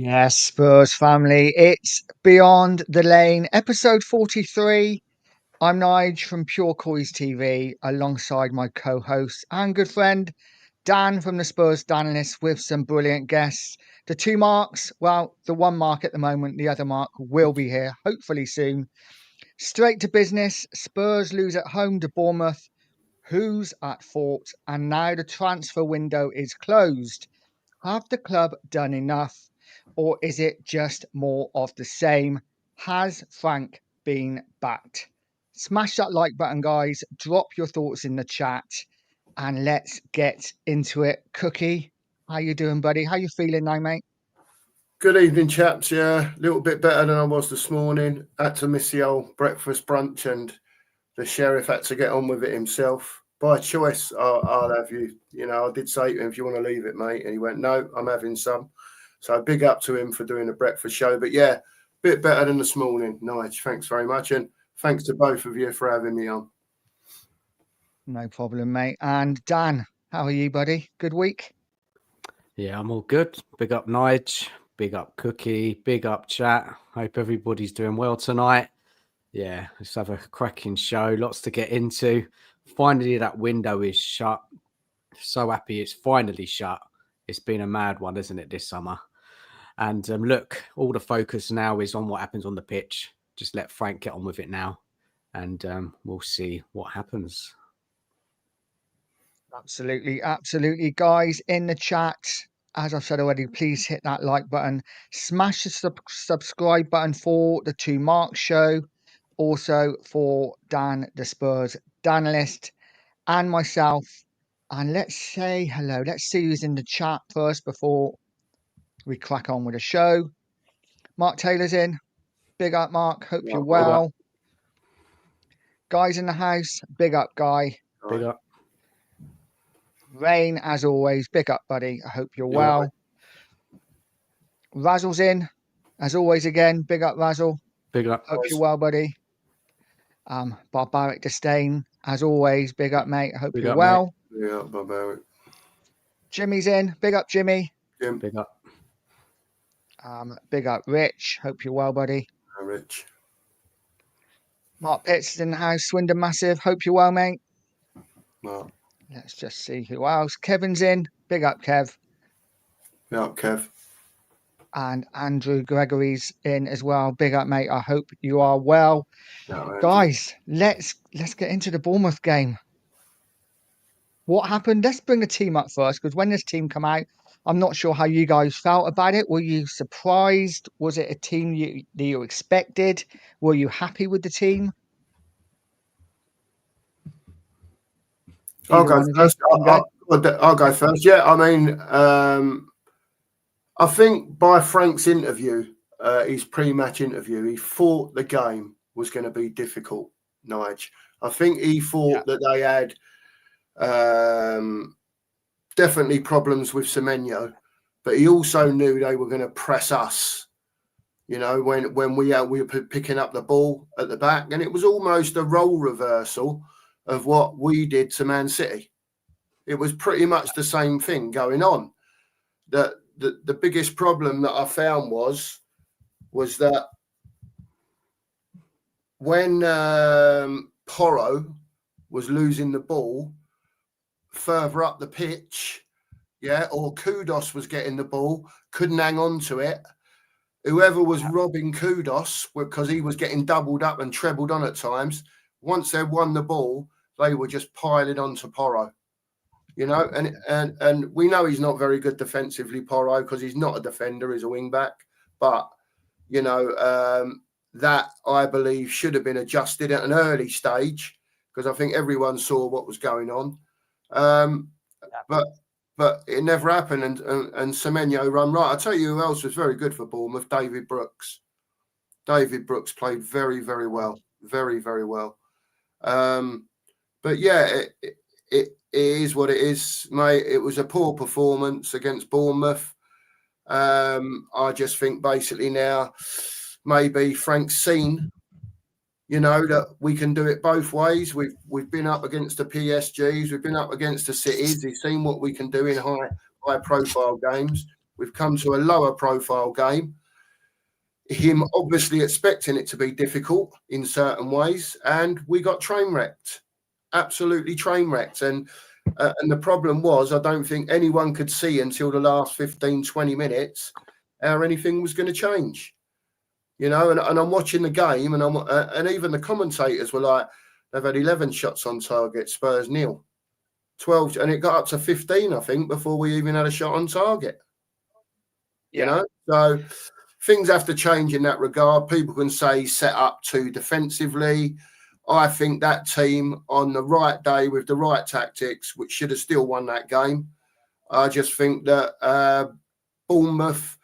Yes, Spurs family, it's Beyond the Lane, episode 43. I'm Nige from Pure COYS TV, alongside my co-host and good friend, Dan from the Spurs DANalyst, with some brilliant guests. The two Marks, well, the one Mark at the moment, the other Mark will be here, hopefully soon. Straight to business, Spurs lose at home to Bournemouth. Who's at fault? And now the transfer window is closed. Have the club done enough, or is it just more of the same? Has Frank been backed? Smash that like button, guys. Drop your thoughts in the chat, and let's get into it. Cookie, how you doing, buddy? How you feeling now, mate? Good evening, chaps. Yeah, a little bit better than I was this morning. Had to miss the old breakfast brunch, and the sheriff had to get on with it himself. By choice, I'll have you. You know, I did say to him, if you want to leave it, mate. And he went, no, I'm having some. So big up to him for doing the breakfast show. But yeah, a bit better than this morning. Nige, thanks very much. And thanks to both of you for having me on. No problem, mate. And Dan, how are you, buddy? Good week? Yeah, I'm all good. Big up Nige, big up Cookie, big up chat. Hope everybody's doing well tonight. Yeah, let's have a cracking show. Lots to get into. Finally, that window is shut. So happy it's finally shut. It's been a mad one, isn't it, this summer? And look, all the focus now is on what happens on the pitch. Just let Frank get on with it now, and we'll see what happens. Absolutely, absolutely. Guys, in the chat, as I've said already, please hit that like button. Smash the subscribe button for the Two Marks show. Also for Dan, the Spurs DANalyst, and myself. And let's say hello. Let's see who's in the chat first before we crack on with the show. Mark Taylor's in. Big up, Mark. Hope you're well. Guys in the house. Big up, Guy. Big up. Rain, as always, big up, buddy. I hope you're well. Razzle's in, as always, again. Big up, Razzle. Big up. Hope you're well, buddy. Barbaric Disdain, as always, big up, mate. I hope you're well. Mate. Yeah, Barbaric. Jimmy's in. Big up, Jimmy. Jim. Big up. Big up, Rich. Hope you're well, buddy. Hi, Rich. Mark Pitts is in the house. Swindon Massive. Hope you're well, mate. Mark. Let's just see who else. Kevin's in. Big up, Kev. Big up, Kev. And Andrew Gregory's in as well. Big up, mate. I hope you are well. No, guys, let's get into the Bournemouth game. What happened? Let's bring the team up first, because when this team come out, I'm not sure how you guys felt about it. Were you surprised? Was it a team that you expected? Were you happy with the team? I'll go first. I'll go first. Yeah, I mean, I think by Frank's interview, his pre-match interview, he thought the game was going to be difficult, Nige. I think he thought that they had definitely problems with Semenyo, but he also knew they were going to press us. You know, when we were picking up the ball at the back, and it was almost a role reversal of what we did to Man City. It was pretty much the same thing going on. The biggest problem that I found was that when Porro was losing the ball further up the pitch, or Kudos was getting the ball, couldn't hang on to it. Whoever was robbing Kudos, because he was getting doubled up and trebled on at times, once they won the ball, they were just piling onto Porro. You know, and we know he's not very good defensively, Porro, because he's not a defender, he's a wing back. But, you know, that I believe should have been adjusted at an early stage, because I think everyone saw what was going on. But it never happened, and Semenyo run right. I'll tell you who else was very good for Bournemouth, David Brooks. David Brooks played very, very well. Very, very well. But yeah, it is what it is, mate. It was a poor performance against Bournemouth. I just think basically now maybe Frank's seen, you know, that we can do it both ways. We've been up against the PSGs, we've been up against the Cities. He's seen what we can do in high profile games. We've come to a lower profile game. Him obviously expecting it to be difficult in certain ways, and we got train wrecked, absolutely train wrecked. And the problem was, I don't think anyone could see until the last 15, 20 minutes how anything was going to change. You know, and I'm watching the game, and even the commentators were like, they've had 11 shots on target, Spurs 0, 12, and it got up to 15, I think, before we even had a shot on target. You know, so things have to change in that regard. People can say set up too defensively. I think that team on the right day with the right tactics, which should have still won that game. I just think that Bournemouth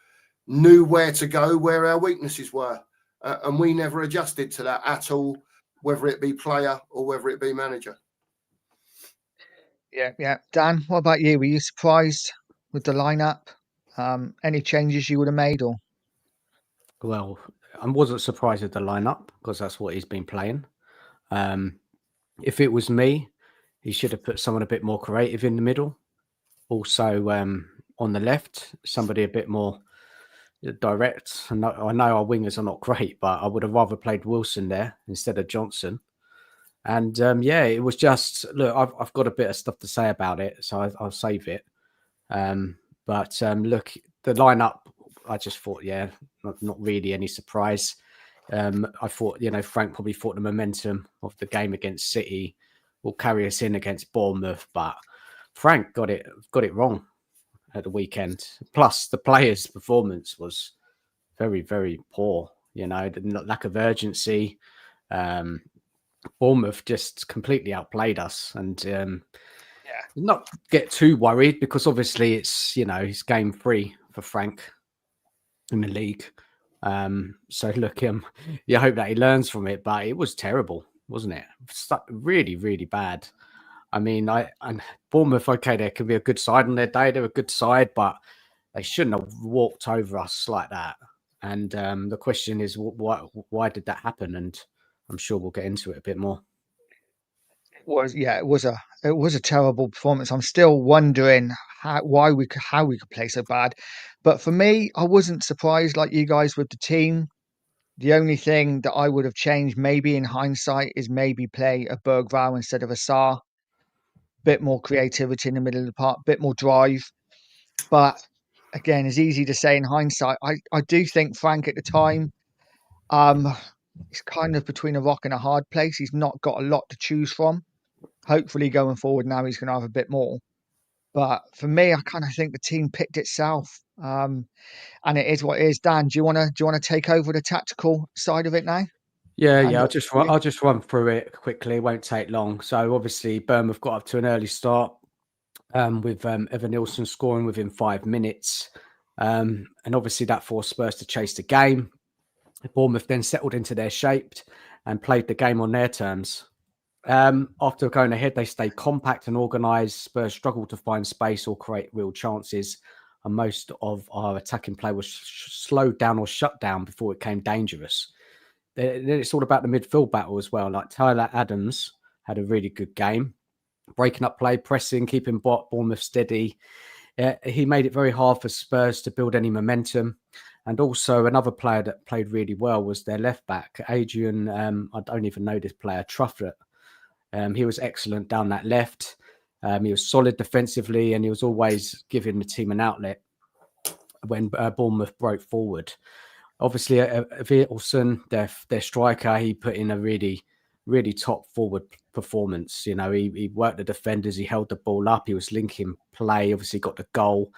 knew where to go, where our weaknesses were. And we never adjusted to that at all, whether it be player or whether it be manager. Yeah. Dan, what about you? Were you surprised with the lineup? Any changes you would have made, or? Well, I wasn't surprised at the lineup because that's what he's been playing. If it was me, he should have put someone a bit more creative in the middle. Also, on the left, somebody a bit more direct. And I know our wingers are not great, but I would have rather played Wilson there instead of Johnson. And it was just, look, I've got a bit of stuff to say about it, so I'll save it. But look, the lineup, I just thought, not really any surprise. I thought, Frank probably thought the momentum of the game against City will carry us in against Bournemouth, but Frank got it wrong at the weekend. Plus, the players' performance was very, very poor. The lack of urgency. Bournemouth just completely outplayed us, and not get too worried because obviously it's game 3 for Frank in the league. So look, you hope that he learns from it, but it was terrible, wasn't it? Really, really bad. I mean, and Bournemouth, okay, there could be a good side on their day. They're a good side, but they shouldn't have walked over us like that. And the question is, why did that happen? And I'm sure we'll get into it a bit more. It was a terrible performance. I'm still wondering how we could play so bad. But for me, I wasn't surprised like you guys with the team. The only thing that I would have changed, maybe in hindsight, is maybe play a Bergvall instead of a Sarr. Bit more creativity in the middle of the park, bit more drive. But again, it's easy to say in hindsight. I do think Frank at the time, he's kind of between a rock and a hard place. He's not got a lot to choose from. Hopefully going forward now he's going to have a bit more. But for me, I kind of think the team picked itself. And it is what it is. Dan, do you want to take over the tactical side of it now? Yeah. I'll just run through it quickly. It won't take long. So obviously Bournemouth got up to an early start with Evan Nilsson scoring within 5 minutes. And obviously that forced Spurs to chase the game. Bournemouth then settled into their shape and played the game on their terms. After going ahead, they stayed compact and organised. Spurs struggled to find space or create real chances. And most of our attacking play was slowed down or shut down before it became dangerous. Then it's all about the midfield battle as well. Like Tyler Adams had a really good game, breaking up play, pressing, keeping Bournemouth steady. He made it very hard for Spurs to build any momentum. And also another player that played really well was their left back, Adrian. I don't even know this player, Trufflet. He was excellent down that left. He was solid defensively, and he was always giving the team an outlet when Bournemouth broke forward. Obviously, Wilson, their striker, he put in a really, really top forward performance. He worked the defenders, he held the ball up, he was linking play, obviously got the goal.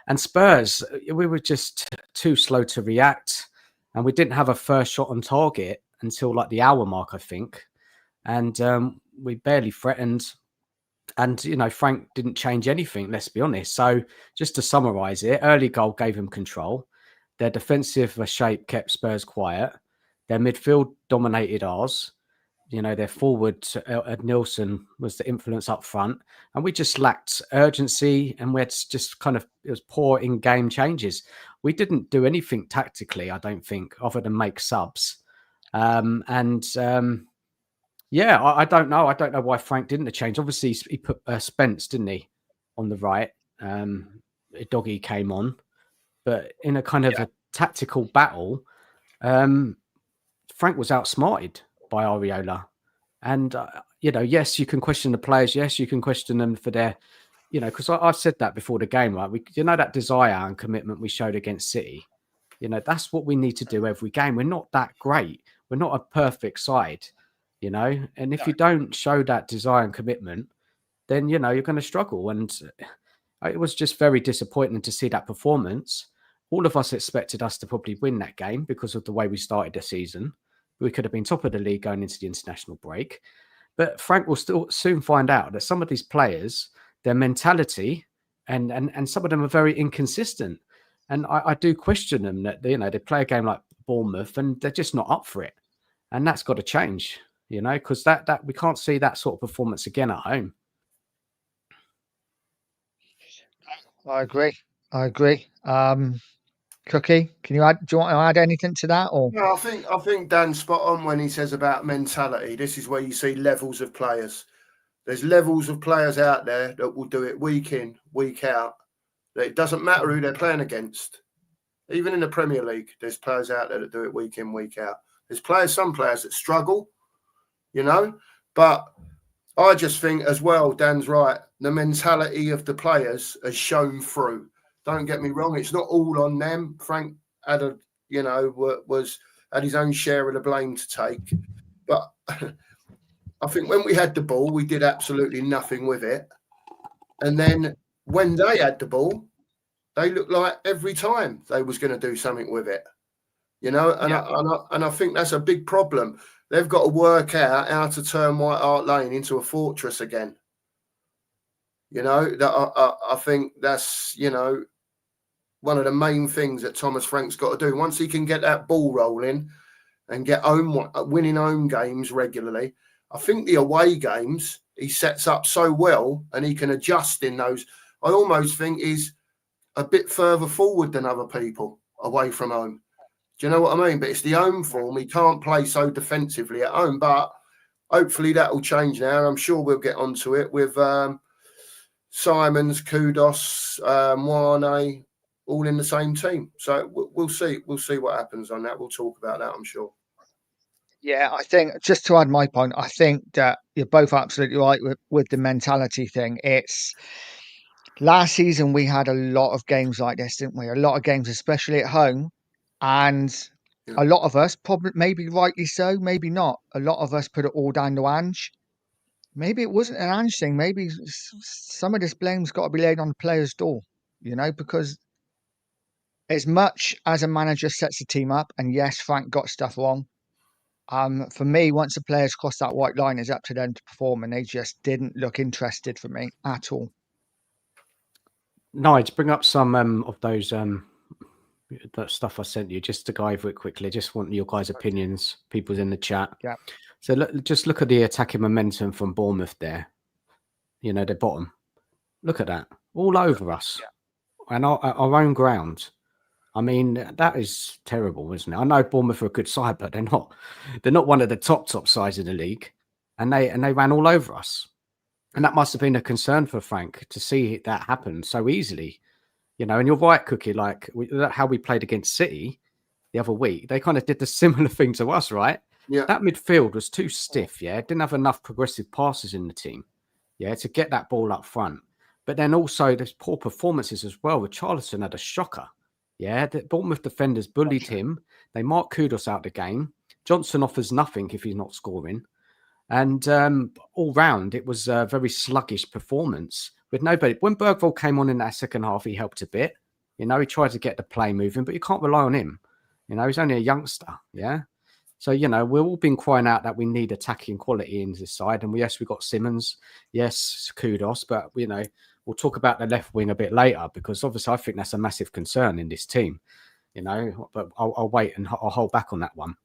And Spurs, we were just too slow to react, and we didn't have a first shot on target until like the hour mark, I think. And we barely threatened. And, Frank didn't change anything, let's be honest. So just to summarise it, early goal gave him control. Their defensive shape kept Spurs quiet. Their midfield dominated ours. Their forward, Nilsson, was the influence up front. And we just lacked urgency, and we had just it was poor in-game changes. We didn't do anything tactically, I don't think, other than make subs. I don't know. I don't know why Frank didn't change. Obviously, he put Spence, didn't he, on the right? Doggy came on. but in a kind of a tactical battle, Frank was outsmarted by Areola. And, yes, you can question the players. Yes, you can question them for their, because I've said that before the game, right? That desire and commitment we showed against City, that's what we need to do every game. We're not that great. We're not a perfect side, and if you don't show that desire and commitment, then, you're going to struggle. And it was just very disappointing to see that performance. All of us expected us to probably win that game because of the way we started the season. We could have been top of the league going into the international break. But Frank will still soon find out that some of these players, their mentality and some of them are very inconsistent. And I do question them that, they play a game like Bournemouth and they're just not up for it. And that's got to change, because that we can't see that sort of performance again at home. I agree. Cookie, do you want to add anything to that? Or no, I think Dan's spot on when he says about mentality. This is where you see levels of players. There's levels of players out there that will do it week in, week out. It doesn't matter who they're playing against. Even in the Premier League, there's players out there that do it week in, week out. There's some players that struggle, but I just think as well, Dan's right, the mentality of the players has shown through. Don't get me wrong, it's not all on them. Frank had had his own share of the blame to take. But I think when we had the ball, we did absolutely nothing with it. And then when they had the ball, they looked like every time they was going to do something with it. And I think that's a big problem. They've got to work out how to turn White Hart Lane into a fortress again. I think that's, one of the main things that Thomas Frank's got to do. Once he can get that ball rolling and get winning home games regularly, I think the away games he sets up so well and he can adjust in those. I almost think he's a bit further forward than other people away from home. Do you know what I mean? But it's the home form. He can't play so defensively at home, but hopefully that will change now. I'm sure we'll get onto it with Simons, Kudos, Wane, all in the same team. So we'll see. We'll see what happens on that. We'll talk about that, I'm sure. yeah, I think just to add my point, I think that you're both absolutely right with the mentality thing. It's last season we had a lot of games like this, didn't we? A lot of games, especially at home, and a lot of us, probably maybe rightly so, maybe not. A lot of us put it all down to Ange. Maybe it wasn't an Ange thing. Maybe some of this blame's got to be laid on the player's door. Because as much as a manager sets the team up, and yes, Frank got stuff wrong. For me, once the players cross that white line, it's up to them to perform, and they just didn't look interested for me at all. Nige, bring up some of those that stuff I sent you, just to go over it quickly. Just want your guys' opinions, people's in the chat. Yeah. So just look at the attacking momentum from Bournemouth there. The bottom. Look at that, all over us, and our own ground. I mean, that is terrible, isn't it? I know Bournemouth are a good side, but they're not one of the top sides in the league, and they ran all over us, and that must have been a concern for Frank to see that happen so easily, And you're right, Cookie. Like how we played against City the other week, they kind of did the similar thing to us, right? Yeah. That midfield was too stiff. Yeah, didn't have enough progressive passes in the team. Yeah, to get that ball up front, but then also there's poor performances as well. Richarlison had a shocker. Yeah, the Bournemouth defenders bullied him. They marked Kudos out the game. Johnson offers nothing if he's not scoring. And all round, it was a very sluggish performance with nobody. When Bergvall came on in that second half, he helped a bit. He tried to get the play moving, but you can't rely on him. He's only a youngster. Yeah. So, we've all been crying out that we need attacking quality in this side. And yes, we got Simons. Yes, Kudos. But, we'll talk about the left wing a bit later because obviously I think that's a massive concern in this team, but I'll wait and I'll hold back on that one.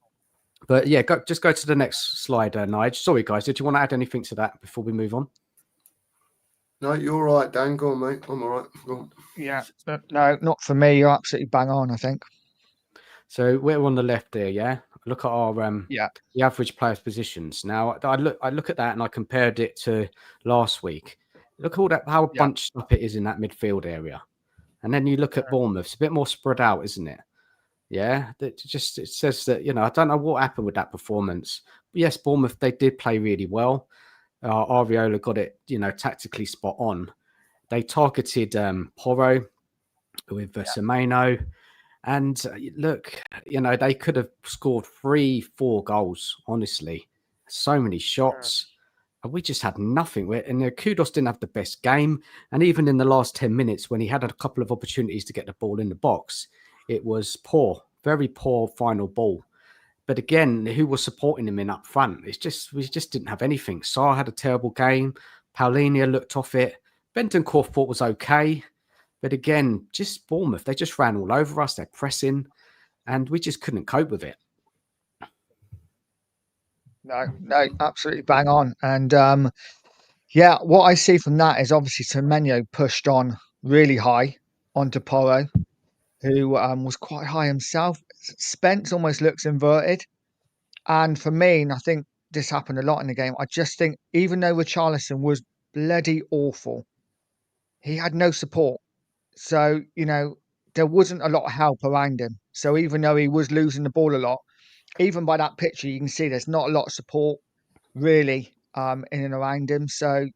But yeah, just go to the next slide, Nige. Sorry, guys. Did you want to add anything to that before we move on? No, you're all right, Dan. Go on, mate. I'm all right. Go on. Yeah. No, not for me. You're absolutely bang on, I think. So we're on the left there, yeah? Look at our the average players' positions. Now, I look at that and I compared it to last week. Look at all that, how bunched up it is in that midfield area. And then you look at Bournemouth, it's a bit more spread out, isn't it? Yeah, it says that, I don't know what happened with that performance. But yes, Bournemouth, they did play really well. Ariola got it, tactically spot on. They targeted Porro with Semeno. And look, they could have scored 3-4 goals, honestly. So many shots. And we just had nothing. And Kudos didn't have the best game. And even in the last 10 minutes, when he had a couple of opportunities to get the ball in the box, it was poor, very poor final ball. But again, who was supporting him in up front? We just didn't have anything. Sarr had a terrible game. Paulinho looked off it. Bentancur thought was okay. But again, just Bournemouth, they just ran all over us. They're pressing, and we just couldn't cope with it. No, absolutely bang on. And what I see from that is obviously Semenyo pushed on really high onto Porro, who was quite high himself. Spence almost looks inverted. And for me, and I think this happened a lot in the game, I just think even though Richarlison was bloody awful, he had no support. So, there wasn't a lot of help around him. So even though he was losing the ball a lot, even by that picture, you can see there's not a lot of support really in and around him. So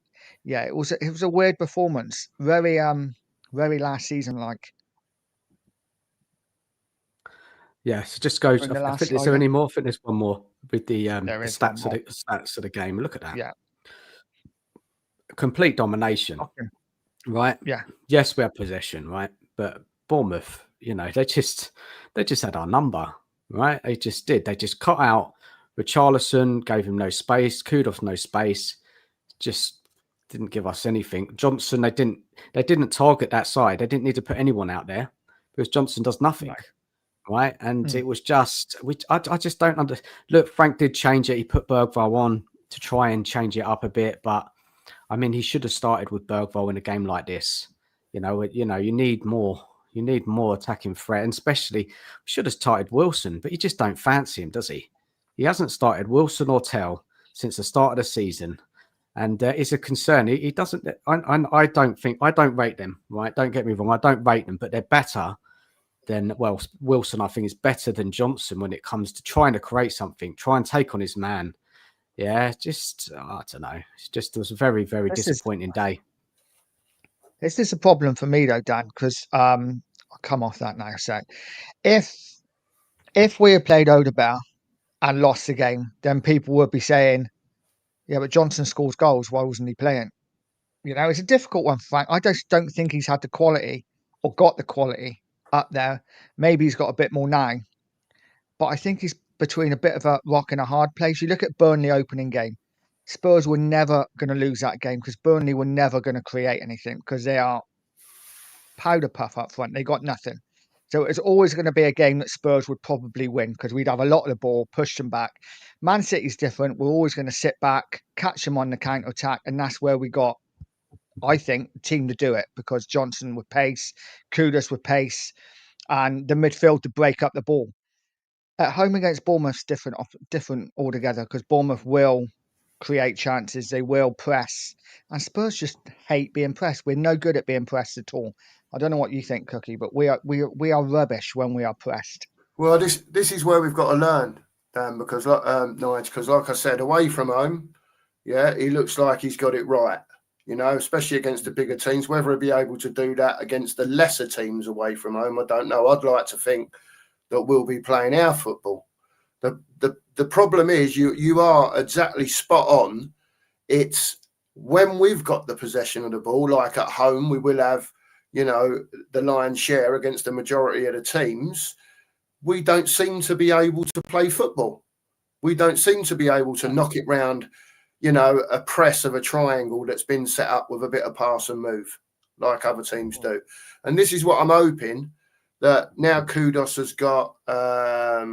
yeah, it was a weird performance. Very last season like. Yeah, so just goes. I think is there any more? I think there's one more with the stats of the game. Look at that. Yeah. Complete domination. Okay. Right? Yeah. Yes, we have possession, right? But Bournemouth, they just had our number, right? They just did. They just cut out Richarlison, gave him no space, Kudos no space, just didn't give us anything. Johnson, they didn't target that side. They didn't need to put anyone out there because Johnson does nothing. No. Right. And it was just I just don't look, Frank did change it. He put Bergvall on to try and change it up a bit, but I mean, he should have started with Bergvall in a game like this. You need more. You need more attacking threat, and especially should have started Wilson, but you just don't fancy him, does he? He hasn't started Wilson or Tell since the start of the season, and it's a concern. He doesn't. I don't rate them. Right? Don't get me wrong. I don't rate them, but they're better than Wilson. I think is better than Johnson when it comes to trying to create something, try and take on his man. Yeah, just I don't know. It was a very, very disappointing day. This is a problem for me though, Dan, because I'll come off that now. So if we had played Odegaard and lost the game, then people would be saying, yeah, but Johnson scores goals. Why wasn't he playing? It's a difficult one, Frank. I just don't think he's had the quality or got the quality up there. Maybe he's got a bit more now, but I think he's between a bit of a rock and a hard place. You look at Burnley opening game. Spurs were never going to lose that game because Burnley were never going to create anything because they are powder puff up front. They got nothing. So it's always going to be a game that Spurs would probably win because we'd have a lot of the ball, push them back. Man City's different. We're always going to sit back, catch them on the counter attack, and that's where we got, I think, the team to do it because Johnson with pace, Kudos with pace, and the midfield to break up the ball. At home against Bournemouth's different altogether because Bournemouth will create chances, they will press, and Spurs just hate being pressed. We're no good at being pressed at all. I don't know what you think, Cookie, but we are rubbish when we are pressed. Well, this is where we've got to learn, Dan, because like I said, away from home, yeah, he looks like he's got it right. Especially against the bigger teams. Whether he'll be able to do that against the lesser teams away from home, I don't know. I'd like to think that we'll be playing our football. The problem is you are exactly spot on. It's when we've got the possession of the ball, like at home, we will have, the lion's share against the majority of the teams. We don't seem to be able to play football. We don't seem to be able to knock it round, a press of a triangle that's been set up with a bit of pass and move like other teams do. And this is what I'm hoping, that now Kudos has got a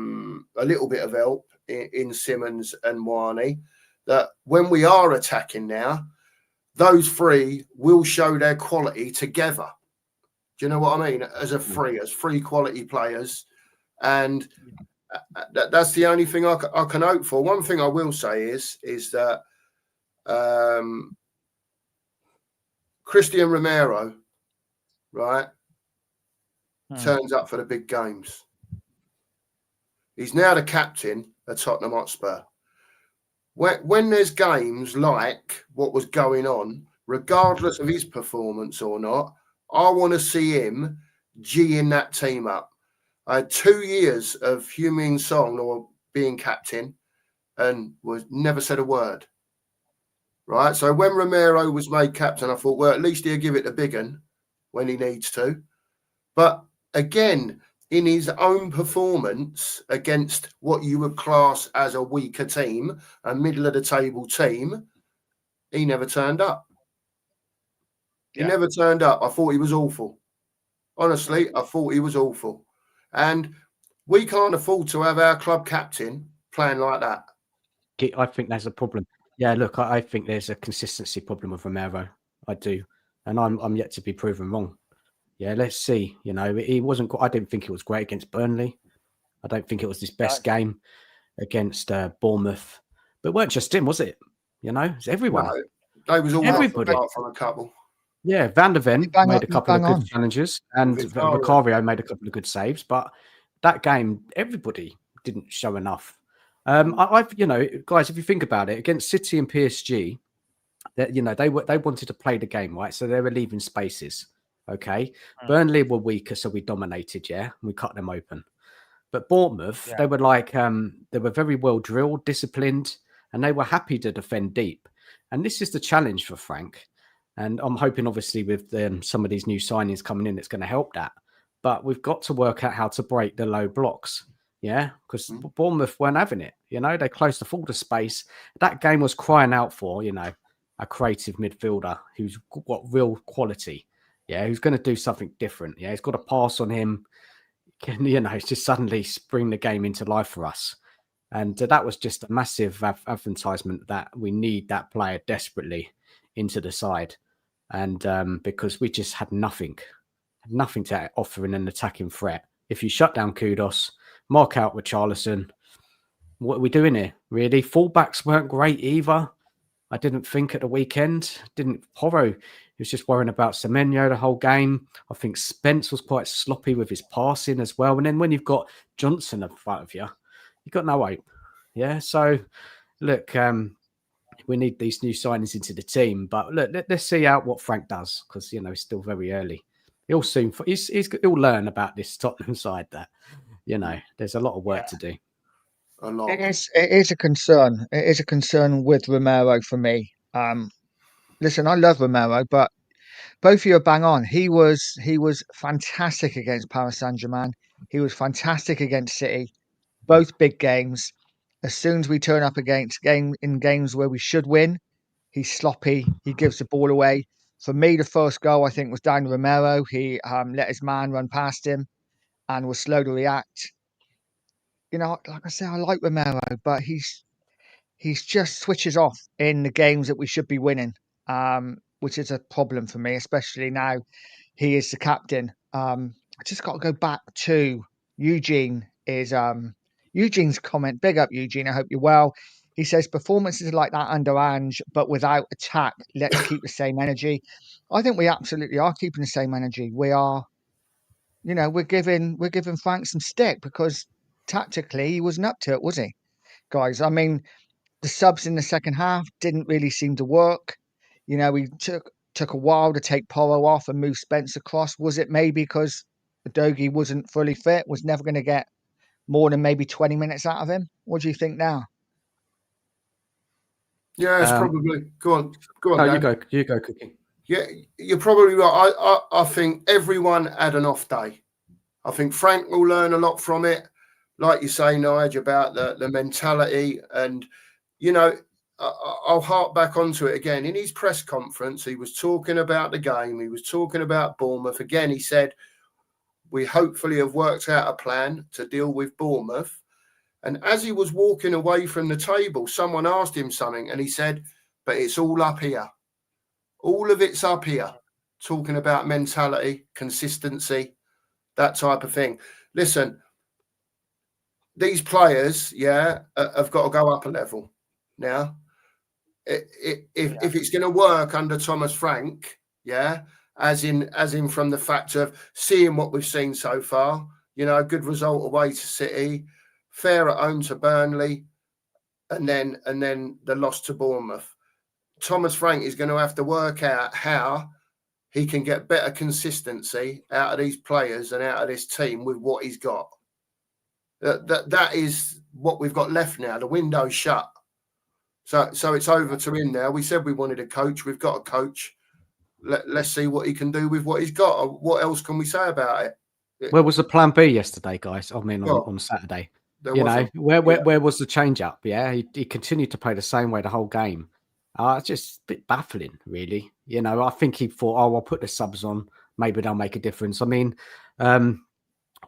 little bit of help in Simons and Wani, that when we are attacking now, those three will show their quality together. Do you know what I mean? As three quality players. And that's the only thing I can hope for. One thing I will say is that Christian Romero, right? turns up for the big games. He's now the captain of Tottenham Hotspur. When there's games like what was going on, regardless of his performance or not, I want to see him G'ing that team up. I had 2 years of Heung-min Son or being captain and never said a word. Right? So when Romero was made captain, I thought, well, at least he'll give it a big one when he needs to. But again, in his own performance against what you would class as a weaker team, a middle of the table team, he never turned up. He never turned up. I thought he was awful. Honestly, I thought he was awful. And we can't afford to have our club captain playing like that. I think there's a problem. Yeah, look, I think there's a consistency problem with Romero. I do. And I'm yet to be proven wrong. Yeah, let's see. You know, he wasn't. I didn't think it was great against Burnley. I don't think it was his best game against Bournemouth. But it weren't just him, was it? You know, it's everyone. No, they was all everybody apart from a couple. Yeah, Van der Ven made a couple of good challenges, and Vicario made a couple of good saves. But that game, everybody didn't show enough. I've, you know, guys, if you think about it, against City and PSG, that they wanted to play the game, right? So they were leaving spaces. Okay, Burnley were weaker, so we dominated. Yeah, we cut them open. But Bournemouth, they were like they were very well drilled, disciplined, and they were happy to defend deep. And this is the challenge for Frank. And I'm hoping, obviously, with some of these new signings coming in, it's going to help that. But we've got to work out how to break the low blocks. Yeah, because Bournemouth weren't having it. You know, they closed the full to space. That game was crying out for, you know, a creative midfielder who's got real quality. Yeah, who's going to do something different. Yeah, he's got a pass on him. Can, you know, just suddenly bring the game into life for us. And that was just a massive advertisement that we need that player desperately into the side. And because we just had nothing to offer in an attacking threat. If you shut down Kudos, mark out Richarlison, what are we doing here? Really? Fullbacks weren't great either. I didn't think at the weekend. Porro, he was just worrying about Semenyo the whole game. I think Spence was quite sloppy with his passing as well. And then when you've got Johnson in front of you, you've got no hope. Yeah. So look, we need these new signings into the team. But look, let's see out what Frank does, because you know it's still very early. He'll learn about this Tottenham side that, you know, there's a lot of work to do. A lot. It is a concern. It is a concern with Romero for me. Listen, I love Romero, but both of you are bang on. He was fantastic against Paris Saint-Germain. He was fantastic against City. Both big games. As soon as we turn up against games where we should win, he's sloppy. He gives the ball away. For me, the first goal, I think, was down to Romero. He let his man run past him and was slow to react. You know, like I say, I like Romero, but he's just switches off in the games that we should be winning, which is a problem for me, especially now he is the captain. I just got to go back to Eugene's comment. Big up, Eugene. I hope you're well. He says performances like that under Ange, but without attack. Let's keep the same energy. I think we absolutely are keeping the same energy. We are, you know, we're giving Frank some stick because tactically he wasn't up to it, was he, guys? I mean, the subs in the second half didn't really seem to work. You know, we took a while to take Porro off and move Spence across. Was it maybe because Udogie wasn't fully fit, was never going to get more than maybe 20 minutes out of him? What do you think now? Yeah, it's probably. Go on. No, you go, Cookie. Yeah, you're probably right. I think everyone had an off day. I think Frank will learn a lot from it. Like you say, Nige, about the mentality. And, you know, I'll harp back onto it again. In his press conference, he was talking about the game. He was talking about Bournemouth. Again, he said, we hopefully have worked out a plan to deal with Bournemouth. And as he was walking away from the table, someone asked him something and he said, but it's all up here. All of it's up here. Talking about mentality, consistency, that type of thing. Listen, these players, have got to go up a level now. If it's going to work under Thomas Frank, as in from the fact of seeing what we've seen so far. You know, a good result away to City, fair at home to Burnley, and then the loss to Bournemouth. Thomas Frank is going to have to work out how he can get better consistency out of these players and out of this team with what he's got. That is what we've got left now. The window's shut. So it's over to him now. We said we wanted a coach. We've got a coach. Let's see what he can do with what he's got. What else can we say about it? Where was the plan B yesterday, guys? I mean, on Saturday. You know, where was the change up? Yeah, he continued to play the same way the whole game. It's just a bit baffling, really. You know, I think he thought, oh, I'll put the subs on. Maybe they'll make a difference. I mean,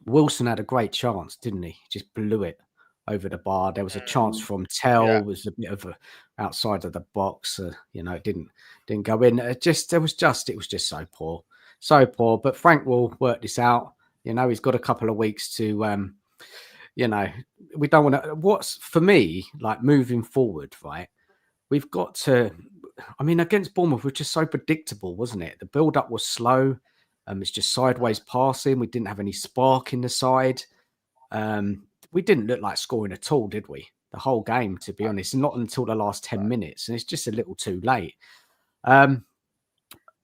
Wilson had a great chance, didn't he? Just blew it over the bar. There was a chance from Tell. It was a bit of a outside of the box. You know, it didn't go in. It was just so poor. But Frank will work this out. You know, he's got a couple of weeks to, you know, we don't want to. What's for me, like moving forward, right? We've got to. I mean, against Bournemouth, was just so predictable, wasn't it? The build-up was slow. It's just sideways passing. We didn't have any spark in the side. We didn't look like scoring at all, did we? The whole game, to be honest, not until the last 10 minutes, and it's just a little too late.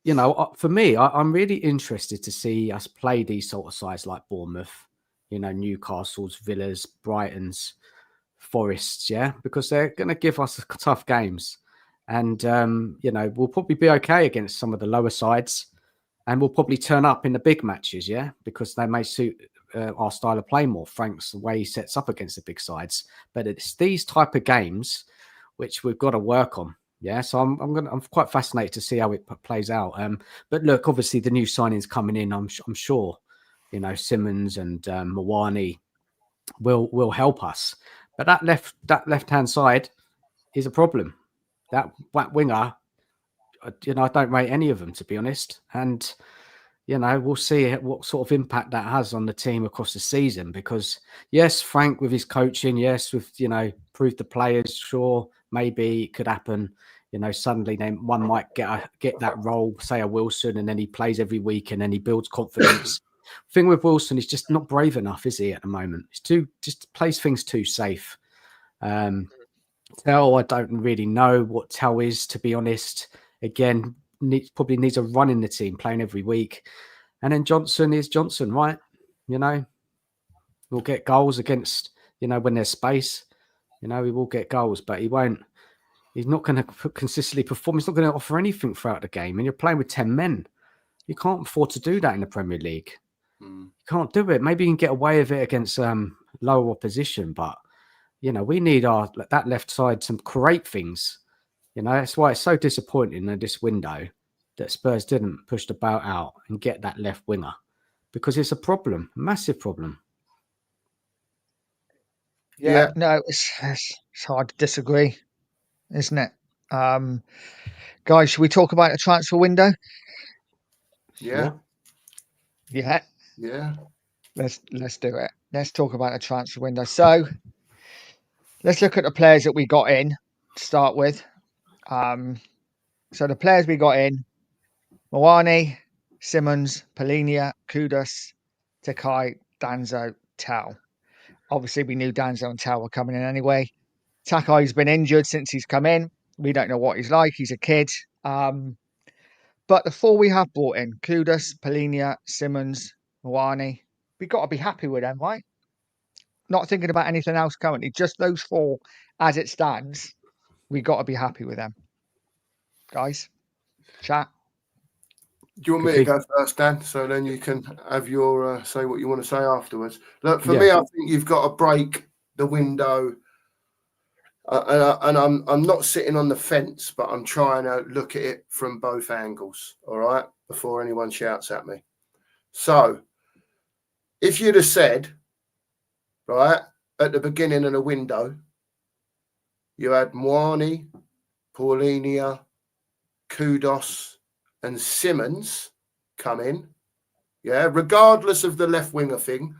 You know, for me, I'm really interested to see us play these sort of sides like Bournemouth, you know, Newcastle's, Villas, Brighton's, Forests, yeah, because they're going to give us tough games. And, you know, we'll probably be okay against some of the lower sides, and we'll probably turn up in the big matches, yeah, because they may suit our style of play more. Frank's the way he sets up against the big sides. But it's these type of games which we've got to work on. Yeah, so I'm quite fascinated to see how it plays out. But look, obviously the new signings coming in, I'm sure, you know, Simons and Mawani will help us. But that left hand side is a problem. That winger, you know, I don't rate any of them, to be honest. And you know, we'll see what sort of impact that has on the team across the season. Because yes, Frank with his coaching, yes, with, you know, proved the players, sure, maybe it could happen. You know, suddenly then one might get that role, say a Wilson, and then he plays every week and then he builds confidence. Thing with Wilson, he's just not brave enough, is he, at the moment? He's just plays things too safe. Tell, I don't really know what Tell is, to be honest. Again, probably needs a run in the team, playing every week. And then Johnson is Johnson, right? You know, we'll get goals against, you know, when there's space. You know, he will get goals, but he won't. He's not going to consistently perform. He's not going to offer anything throughout the game. And you're playing with 10 men. You can't afford to do that in the Premier League. You can't do it. Maybe you can get away with it against lower opposition, but, you know, we need that left side to create things. You know, that's why it's so disappointing in this window that Spurs didn't push the boat out and get that left winger, because it's a problem, a massive problem. Yeah. No, it's hard to disagree, isn't it? Guys, should we talk about a transfer window? Yeah. Let's do it. Let's talk about a transfer window. So let's look at the players that we got in to start with. So the players we got in: Mawani, Simons, Polinia, Kudus, Takai, Danzo, Tau. Obviously, we knew Danzo and Tau were coming in anyway. Takai's been injured since he's come in. We don't know what he's like. He's a kid. But the four we have brought in: Kudus, Polinia, Simons, Mawani. We've got to be happy with them, right? Not thinking about anything else currently. Just those four as it stands. We've got to be happy with them. Guys, chat. Do you want me to go first, Dan? So then you can have your say what you want to say afterwards. Look, for me, I think you've got to break the window. And I'm not sitting on the fence, but I'm trying to look at it from both angles, all right, before anyone shouts at me. So if you'd have said, right, at the beginning of the window, you had Mawani, Paulinia, Kudus, and Simons come in, yeah, regardless of the left winger thing,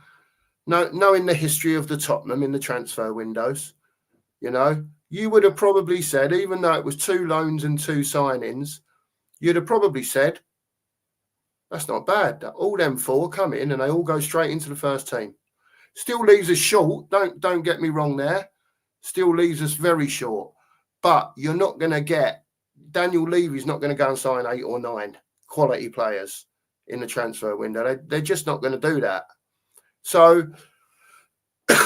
knowing the history of the Tottenham in the transfer windows, you know, you would have probably said, even though it was 2 loans and 2 signings, you'd have probably said, That's not bad. All them 4 come in and they all go straight into the first team. Still leaves us short. Don't get me wrong there. Still leaves us very short. But you're not going to get Daniel Levy's not going to go and sign 8 or 9 quality players in the transfer window. They're just not going to do that. So,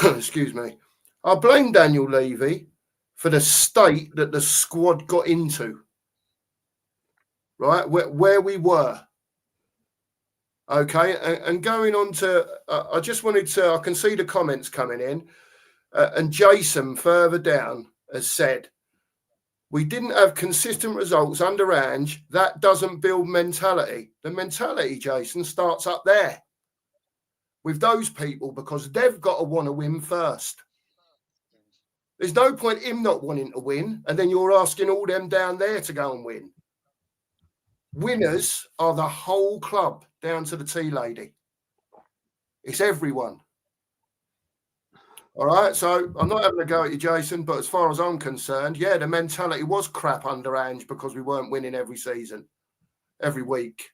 excuse me, I blame Daniel Levy for the state that the squad got into, right? Where we were. Okay, and going on to, I just wanted to, I can see the comments coming in, and Jason further down has said, we didn't have consistent results under Ange. That doesn't build mentality. The mentality, Jason, starts up there with those people because they've got to want to win first. There's no point him not wanting to win, and then you're asking all them down there to go and win. Winners are the whole club down to the tea lady. It's everyone. All right, so I'm not having a go at you, Jason, but as far as I'm concerned, yeah, the mentality was crap under Ange because we weren't winning every season, every week,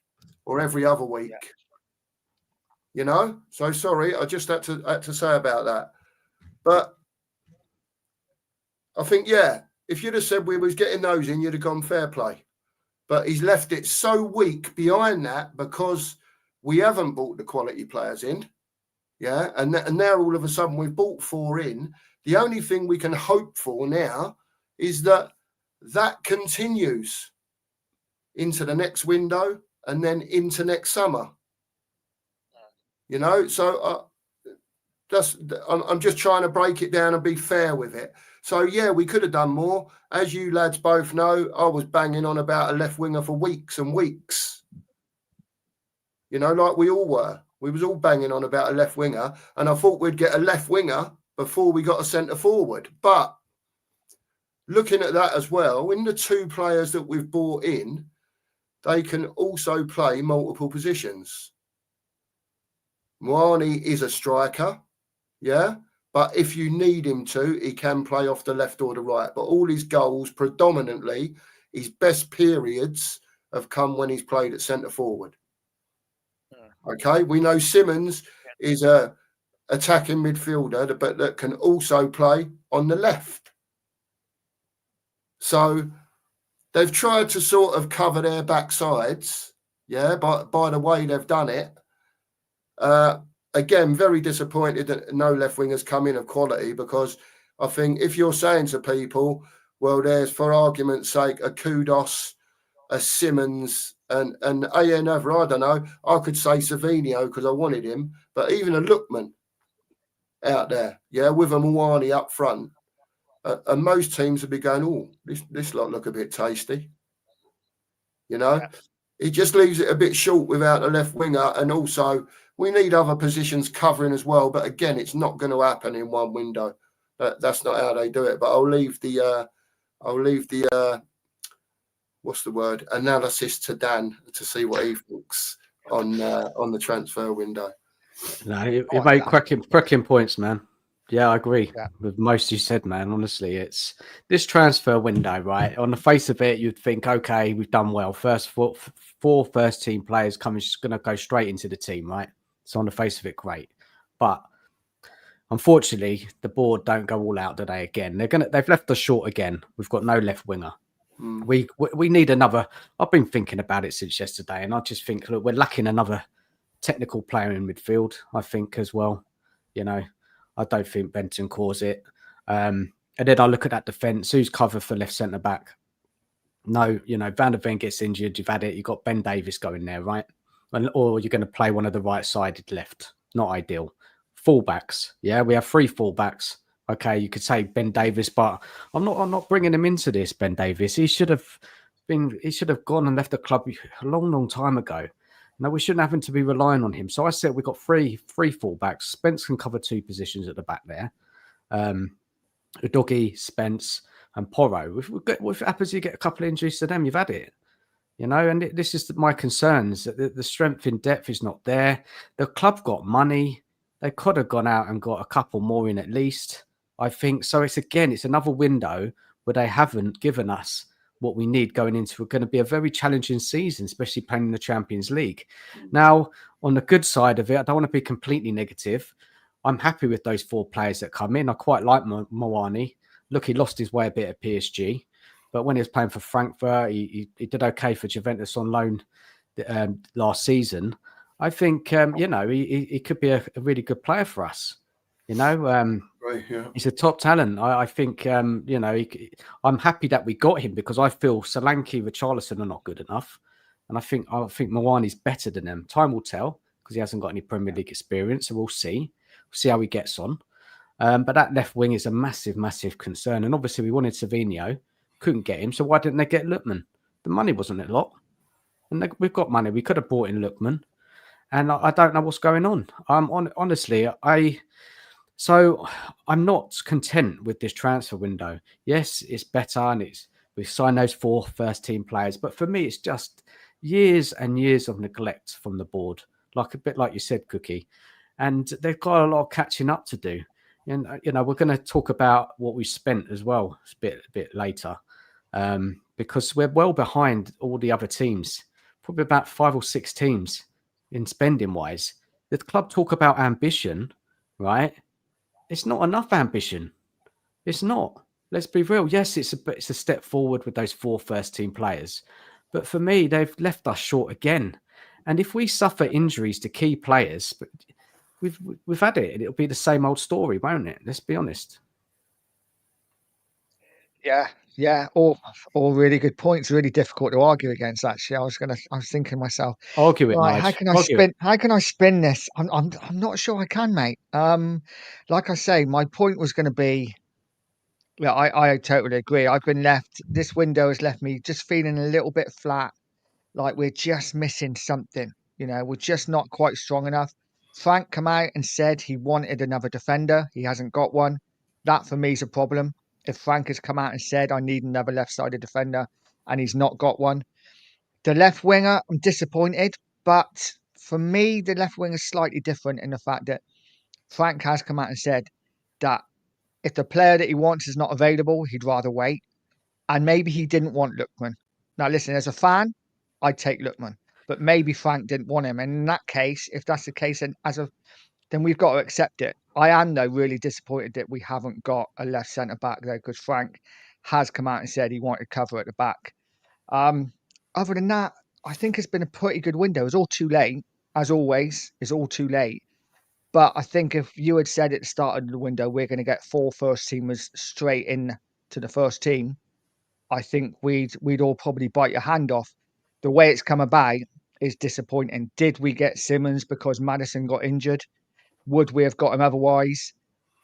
or every other week. Yeah. You know? So sorry, I just had to say about that. But I think, yeah, if you'd have said we was getting those in, you'd have gone fair play. But he's left it so weak behind that because we haven't bought the quality players in. Yeah, and now all of a sudden we've bought 4 in. The only thing we can hope for now is that continues into the next window and then into next summer. You know, so I'm just trying to break it down and be fair with it. So, yeah, we could have done more. As you lads both know, I was banging on about a left winger for weeks and weeks. You know, like we all were. We was all banging on about a left winger, and I thought we'd get a left winger before we got a centre forward. But looking at that as well, in the 2 players that we've brought in, they can also play multiple positions. Moani is a striker, yeah, but if you need him to, he can play off the left or the right. But all his goals, predominantly, his best periods have come when he's played at centre forward. Okay, we know Simons is a attacking midfielder, but that can also play on the left. So they've tried to sort of cover their backsides, yeah, by the way they've done it. Again, very disappointed that no left wingers come in of quality, because I think if you're saying to people, well, there's, for argument's sake, a Kudos, a Simons, and another, I don't know, I could say Savinio because I wanted him, but even a Lookman out there, yeah, with a Moani up front, and most teams would be going, oh, this lot look a bit tasty, you know. Yeah. It just leaves it a bit short without a left winger, and also we need other positions covering as well. But again, it's not going to happen in one window. That's not how they do it. But I'll leave the what's the word, analysis to Dan to see what he thinks on the transfer window. No, you made cracking points, man. Yeah, I agree with most you said, man. Honestly, it's this transfer window, right? On the face of it, you'd think, okay, we've done well. First 4 first-team players going to go straight into the team, right? So on the face of it, great. But unfortunately, the board don't go all out today again. They've left us short again. We've got no left winger. We need another. I've been thinking about it since yesterday, and I just think, look, we're lacking another technical player in midfield, I think, as well. You know, I don't think Benton calls it. And then I look at that defence. Who's covered for left centre back? No, you know, Van der Ven gets injured. You've had it. You've got Ben Davies going there, right? Or you're going to play one of the right-sided left. Not ideal. Fullbacks. Yeah, we have 3 fullbacks. Okay, you could say Ben Davies, but I'm not bringing him into this. Ben Davies. He should have gone and left the club a long time ago. No, we shouldn't have to be relying on him. So I said we've got three fullbacks. Spence can cover 2 positions at the back there. Udogie, Spence, and Porro. If happens you get a couple of injuries to them, you've had it. You know, and this is my concerns. The strength in depth is not there. The club got money. They could have gone out and got a couple more in at least, I think. So it's another window where they haven't given us what we need going into going to be a very challenging season, especially playing in the Champions League. Now, on the good side of it, I don't want to be completely negative. I'm happy with those 4 players that come in. I quite like Mawani. Look, he lost his way a bit at PSG, but when he was playing for Frankfurt, he did okay for Juventus on loan last season. I think, he could be a really good player for us. Right, yeah. He's a top talent. I think, I'm happy that we got him because I feel Solanke, Richarlison are not good enough. And I think Mawani's better than them. Time will tell because he hasn't got any Premier League experience. So we'll see. We'll see how he gets on. But that left wing is a massive, massive concern. And obviously we wanted Savinho, couldn't get him. So why didn't they get Lookman? The money wasn't a lot. And we've got money. We could have bought in Lookman. And I don't know what's going on. Honestly, so I'm not content with this transfer window. Yes, it's better and we've signed those 4 first-team players. But for me, it's just years and years of neglect from the board, like a bit like you said, Cookie. And they've got a lot of catching up to do. And, we're going to talk about what we spent as well a bit later because we're well behind all the other teams, probably about 5 or 6 teams in spending-wise. The club talk about ambition, right? It's not enough ambition. It's not. Let's be real. Yes, it's a step forward with those 4 first-team players. But for me, they've left us short again. And if we suffer injuries to key players, we've had it. It'll be the same old story, won't it? Let's be honest. Yeah. All really good points. Really difficult to argue against. Actually, I was thinking myself, Argue it, right? Nige. How can I spin this? I'm not sure I can, mate. Like I say, my point was going to be. Yeah, I totally agree. I've been left. This window has left me just feeling a little bit flat, like we're just missing something. We're just not quite strong enough. Frank come out and said he wanted another defender. He hasn't got one. That for me is a problem. If Frank has come out and said I need another left-sided defender and he's not got one. The left winger, I'm disappointed, but for me, the left winger is slightly different in the fact that Frank has come out and said that if the player that he wants is not available, he'd rather wait. And maybe he didn't want Lookman. Now, listen, as a fan, I'd take Lookman, but maybe Frank didn't want him. And in that case, if that's the case, then we've got to accept it. I am, though, really disappointed that we haven't got a left centre back, though, because Frank has come out and said he wanted cover at the back. Other than that, I think it's been a pretty good window. It's all too late, as always. It's all too late. But I think if you had said at the start of the window, we're going to get 4 first-teamers straight in to the first team, I think we'd all probably bite your hand off. The way it's come about is disappointing. Did we get Simons because Maddison got injured? Would we have got him otherwise?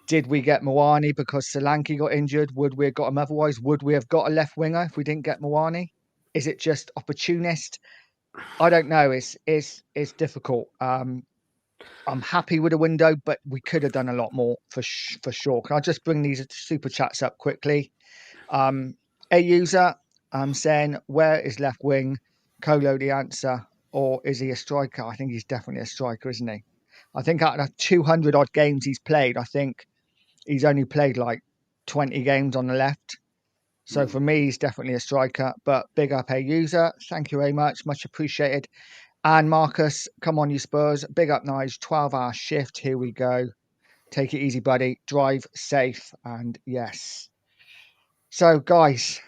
Did we get Mawani because Solanke got injured? Would we have got him otherwise? Would we have got a left winger if we didn't get Mawani? Is it just opportunist? I don't know. It's difficult. I'm happy with the window, but we could have done a lot more for sure. Can I just bring these super chats up quickly? A user saying, where is left wing? Colo the answer, or is he a striker? I think he's definitely a striker, isn't he? I think out of 200 odd games he's played, I think he's only played like 20 games on the left. So for me, he's definitely a striker. But big up A user. Thank you very much. Much appreciated. And Marcus, come on, you Spurs. Big up, Nige. 12-hour shift. Here we go. Take it easy, buddy. Drive safe. And yes. So, guys,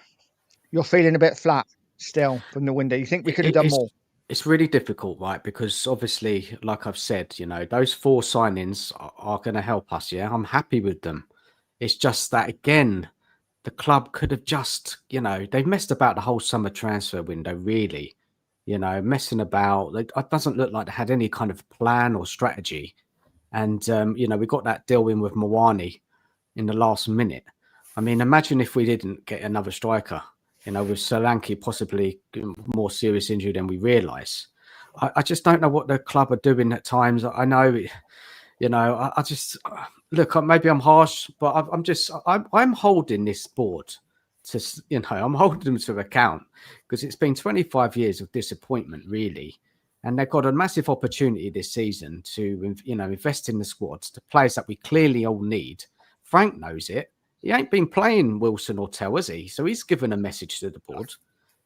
you're feeling a bit flat still from the window. You think we could have done more? It's really difficult, right? Because obviously, like I've said, those 4 signings are going to help us. Yeah, I'm happy with them. It's just that, again, the club could have just, they've messed about the whole summer transfer window, really. Messing about. It doesn't look like they had any kind of plan or strategy. And, we got that deal in with Mawani in the last minute. I mean, imagine if we didn't get another striker, with Solanke possibly more serious injury than we realise. I just don't know what the club are doing at times. I know, I just, look, maybe I'm harsh, but I'm holding this board to, I'm holding them to account because it's been 25 years of disappointment, really. And they've got a massive opportunity this season to, invest in the squads, the players that we clearly all need. Frank knows it. he ain't been playing Wilson or Tell, has he? So he's given a message to the board.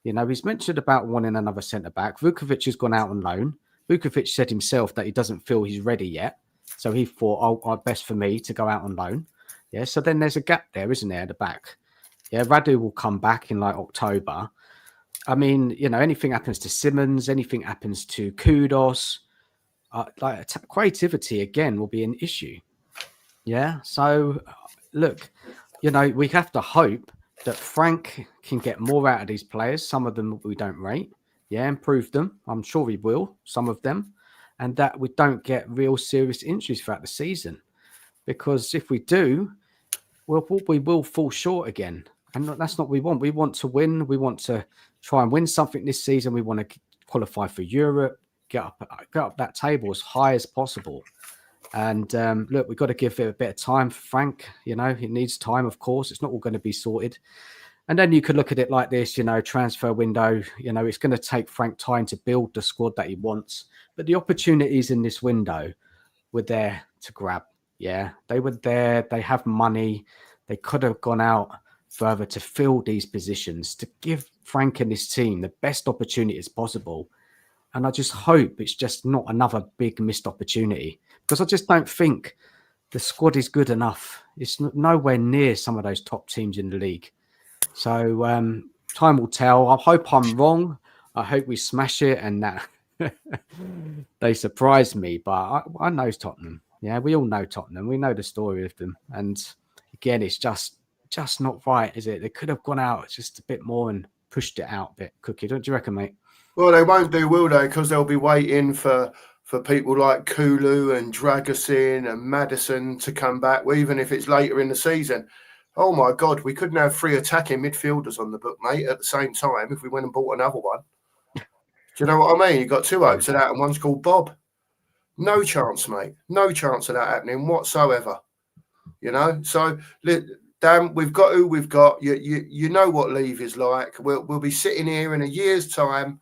You know, he's mentioned about wanting another centre-back. Vukovic has gone out on loan. Vukovic said himself that he doesn't feel he's ready yet. So he thought, best for me to go out on loan. Yeah, so then there's a gap there, isn't there, at the back? Yeah, Radu will come back in like October. I mean, you know, anything happens to Simons, anything happens to Kudos, creativity again will be an issue. Yeah, so look, you know, we have to hope that Frank can get more out of these players. Some of them we don't rate. Yeah, improve them. I'm sure he will, some of them. And that we don't get real serious injuries throughout the season. Because if we do, we will fall short again. And that's not what we want. We want to win. We want to try and win something this season. We want to qualify for Europe, get up that table as high as possible. And look, we've got to give it a bit of time for Frank. You know, he needs time, of course. It's not all going to be sorted. And then you could look at it like this, you know, transfer window. You know, it's going to take Frank time to build the squad that he wants. But the opportunities in this window were there to grab. Yeah, they were there. They have money. They could have gone out further to fill these positions, to give Frank and his team the best opportunities possible. And I just hope it's just not another big missed opportunity, because I just don't think the squad is good enough. It's nowhere near some of those top teams in the league. So time will tell. I hope I'm wrong. I hope we smash it and that they surprise me. But I know Tottenham. Yeah, we all know Tottenham. We know the story of them. And again, it's just not right, is it? They could have gone out just a bit more and pushed it out a bit. Cookie, don't you reckon, mate? Well, they won't do, will they? Because they'll be waiting for people like Kulu and Dragusin and Maddison to come back, even if it's later in the season. Oh, my God, we couldn't have 3 attacking midfielders on the book, mate, at the same time if we went and bought another one. Do you know what I mean? You've got 2 hopes of that and one's called Bob. No chance, mate. No chance of that happening whatsoever. You know? So, Dan, we've got who we've got. You know what leave is like. We'll be sitting here in a year's time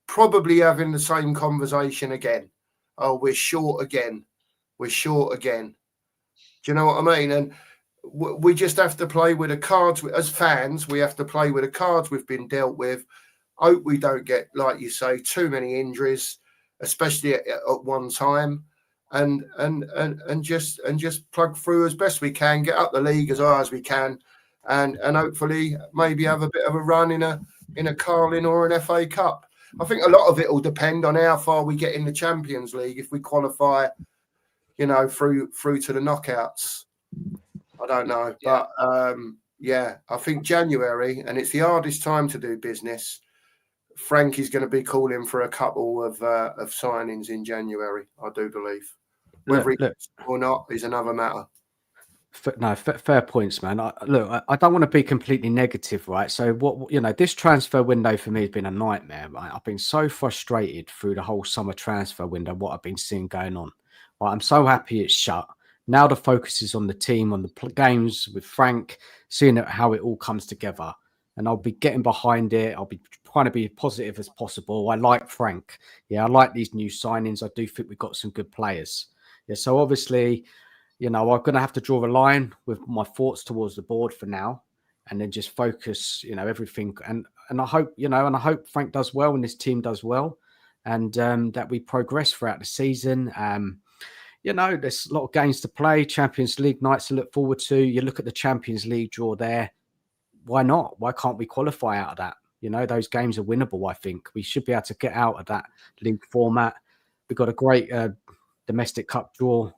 probably having the same conversation again. Oh, we're short again. We're short again. Do you know what I mean? And we just have to play with the cards. As fans, we have to play with the cards we've been dealt with. Hope we don't get, like you say, too many injuries, especially at one time, and just plug through as best we can, get up the league as high as we can, and hopefully maybe have a bit of a run in a Carling or an FA Cup. I think a lot of it will depend on how far we get in the Champions League. If we qualify, you know, through to the knockouts, I don't know, but I think January, and it's the hardest time to do business. Frank is going to be calling for a couple of signings in January, I do believe. Whether he gets or not is another matter. No, fair points, man. I don't want to be completely negative, right? So this transfer window for me has been a nightmare, right? I've been so frustrated through the whole summer transfer window, what I've been seeing going on. Right, I'm so happy it's shut. Now the focus is on the team, on the games with Frank, seeing how it all comes together. And I'll be getting behind it. I'll be trying to be positive as possible. I like Frank. Yeah, I like these new signings. I do think we've got some good players. Yeah, so obviously, you know, I'm going to have to draw a line with my thoughts towards the board for now, and then just focus, you know, everything. And I hope, you know, and I hope Frank does well and this team does well, and that we progress throughout the season. You know, there's a lot of games to play, Champions League nights to look forward to. You look at the Champions League draw there. Why not? Why can't we qualify out of that? You know, those games are winnable, I think. We should be able to get out of that league format. We've got a great domestic cup draw,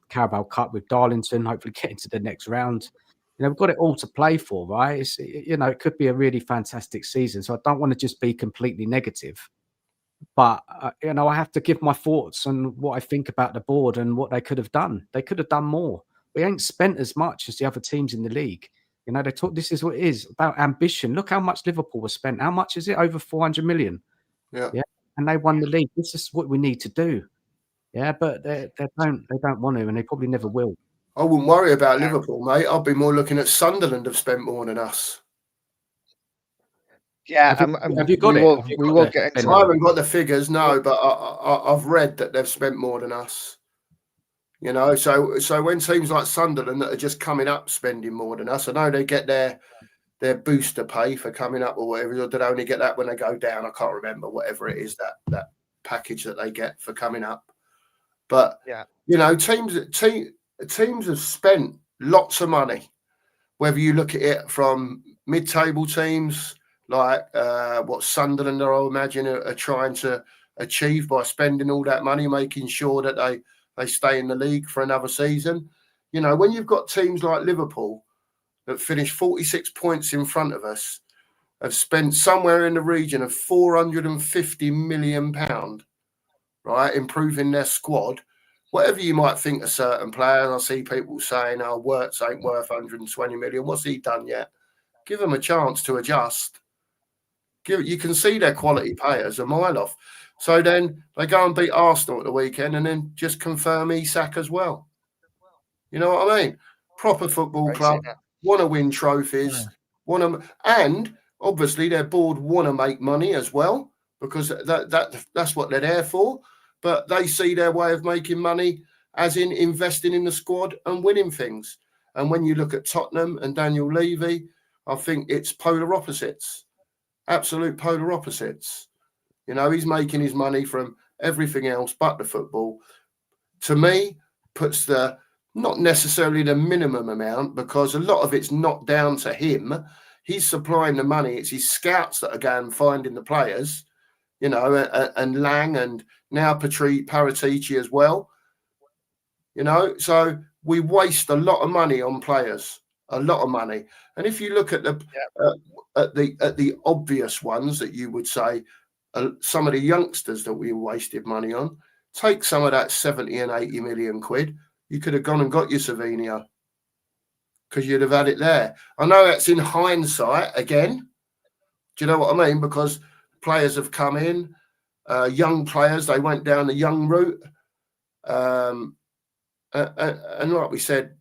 Carabao Cup with Darlington, hopefully getting to the next round. You know, we've got it all to play for, right? You know, it could be a really fantastic season. So I don't want to just be completely negative. But, you know, I have to give my thoughts on what I think about the board and what they could have done. They could have done more. We ain't spent as much as the other teams in the league. You know, they talk. This is what it is about ambition. Look how much Liverpool was spent. How much is it? Over 400 million. Yeah. And they won the league. This is what we need to do. Yeah, but they don't want to, and they probably never will. I wouldn't worry about Liverpool, mate. I'd be more looking at Sunderland have spent more than us. Yeah, have you got it? We will get into. I haven't got the figures, no, but I've read that they've spent more than us. You know, so when teams like Sunderland that are just coming up spending more than us, I know they get their booster pay for coming up or whatever, or they only get that when they go down. I can't remember, whatever it is, that package that they get for coming up. But you know, teams have spent lots of money. Whether you look at it from mid-table teams like what Sunderland, I imagine, are trying to achieve by spending all that money, making sure that they stay in the league for another season. You know, when you've got teams like Liverpool that finished 46 points in front of us, have spent somewhere in the region of £450 million, right, improving their squad. Whatever you might think of certain players, I see people saying, "Oh, Wirtz ain't worth 120 million. What's he done yet?" Give them a chance to adjust. You can see they're quality players a mile off. So then they go and beat Arsenal at the weekend, and then just confirm Isak as well. You know what I mean? Proper football club, want to win trophies, and obviously their board want to make money as well, because that's what they're there for. But they see their way of making money as in investing in the squad and winning things. And when you look at Tottenham and Daniel Levy, I think it's polar opposites, absolute polar opposites. You know, he's making his money from everything else but the football. To me, puts not necessarily the minimum amount, because a lot of it's not down to him. He's supplying the money. It's his scouts that are going finding the players, you know, and Lang and now Paratici as well. You know, so we waste a lot of money on players, a lot of money. And if you look at the obvious ones that you would say, some of the youngsters that we wasted money on, take some of that 70 and 80 million quid. You could have gone and got your Savinio, because you'd have had it there. I know that's in hindsight again. Do you know what I mean? Because players have come in, young players, they went down the young route. And like we said,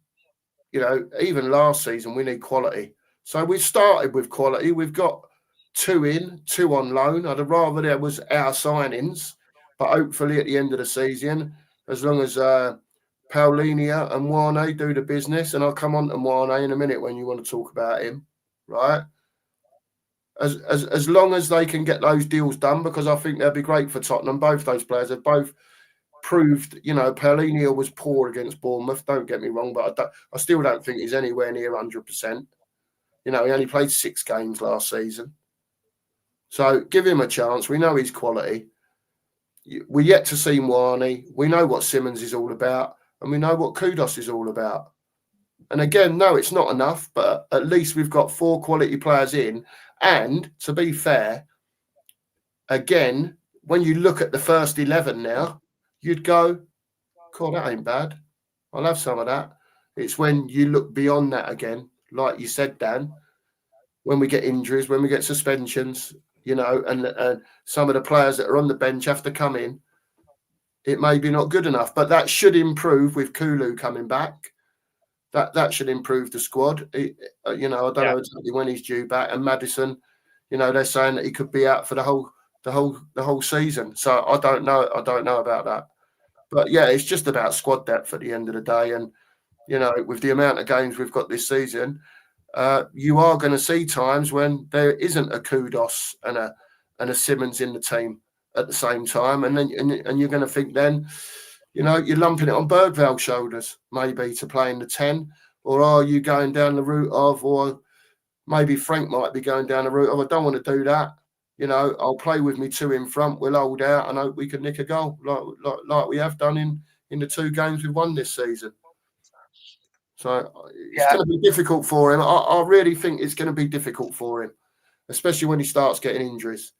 you know, even last season, we need quality. So we started with quality. We've got 2 in, 2 on loan. I'd have rather there was our signings, but hopefully at the end of the season, as long as Paulinho and Wane do the business, and I'll come on to Wane in a minute when you want to talk about him, right? As long as they can get those deals done, because I think they'll be great for Tottenham. Both those players have both proved, you know, Paulinho was poor against Bournemouth, don't get me wrong, but I still don't think he's anywhere near 100%. You know, he only played 6 games last season. So give him a chance. We know he's quality. We're yet to see Wane. We know what Simons is all about, and we know what Kudos is all about. And again, no, it's not enough, but at least we've got 4 quality players in. And to be fair, again, when you look at the first 11 now, you'd go, cool, that ain't bad. I'll have some of that. It's when you look beyond that again, like you said, Dan, when we get injuries, when we get suspensions, you know, and some of the players that are on the bench have to come in, it may be not good enough, but that should improve with Kulu coming back. That should improve the squad. You know, I don't know exactly when he's due back. And Maddison, you know, they're saying that he could be out for the whole season. So I don't know. I don't know about that. But yeah, it's just about squad depth at the end of the day. And you know, with the amount of games we've got this season, you are going to see times when there isn't a Kudos and a Simons in the team at the same time, and then and you're going to think then, you know, you're lumping it on Bergval's shoulders maybe to play in the 10, or are you going down the route of, or maybe Frank might be going down the route of, I don't want to do that. You know, I'll play with me 2 in front. We'll hold out and hope we can nick a goal like we have done in the 2 games we've won this season. So it's going to be difficult for him. I really think it's going to be difficult for him, especially when he starts getting injuries.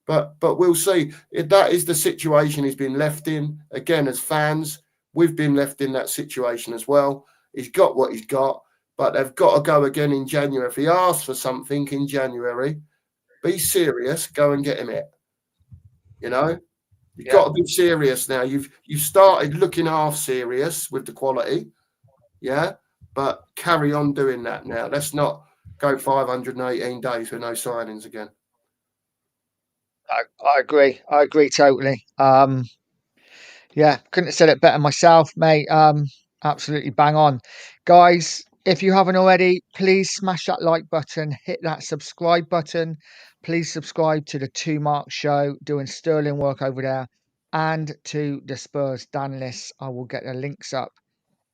But we'll see. If that is the situation he's been left in, again, as fans, we've been left in that situation as well. He's got what he's got, but they've got to go again in January. If he asks for something in January, be serious, go and get him it. You know, you've got to be serious now. You've started looking half serious with the quality, but carry on doing that now. Let's not go 518 days with no signings again. I agree. I agree totally. Yeah, couldn't have said it better myself, mate. Absolutely bang on. Guys, if you haven't already, please smash that like button, hit that subscribe button. Please subscribe to the Two Mark Show, doing sterling work over there, and to the Spurs DANalyst. I will get the links up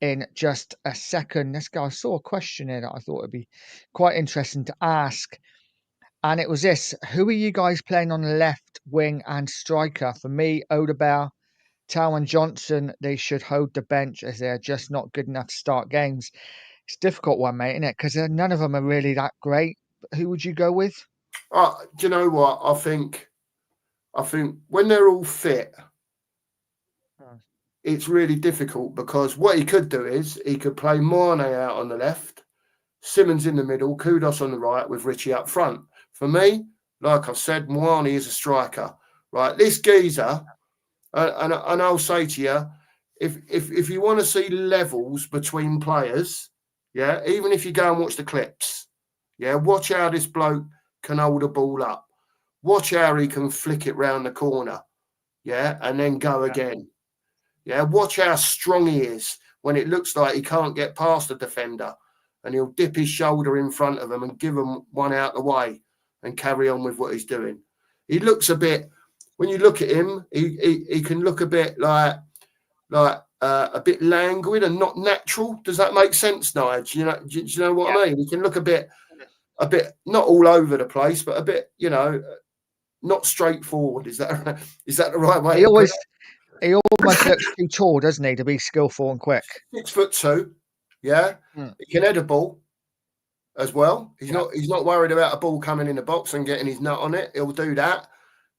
in just a second. Let's go. I saw a question here that I thought would be quite interesting to ask. And it was this: who are you guys playing on the left wing and striker? For me, Odegaard, Tao and Johnson, they should hold the bench as they're just not good enough to start games. It's a difficult one, mate, isn't it? Because none of them are really that great. But who would you go with? Do you know what? I think when they're all fit, it's really difficult, because what he could do is he could play Mane out on the left, Simons in the middle, Kudos on the right, with Richie up front. For me, like I've said, Mane is a striker, right? This geezer, and I'll say to you, if you want to see levels between players, yeah, even if you go and watch the clips, yeah, watch how this bloke can hold a ball up, watch how he can flick it round the corner, yeah, and then go again. Yeah, watch how strong he is when it looks like he can't get past the defender, and he'll dip his shoulder in front of him and give him one out the way and carry on with what he's doing. He looks a bit, when you look at him, he can look a bit like a bit languid and not natural. Does that make sense, Nige? Do you know what I mean? He can look a bit not all over the place, but a bit, not straightforward. Is that the right way? He almost looks too tall, doesn't he, to be skillful and quick? 6'2", yeah. He can head a ball as well. He's not worried about a ball coming in the box and getting his nut on it. He'll do that,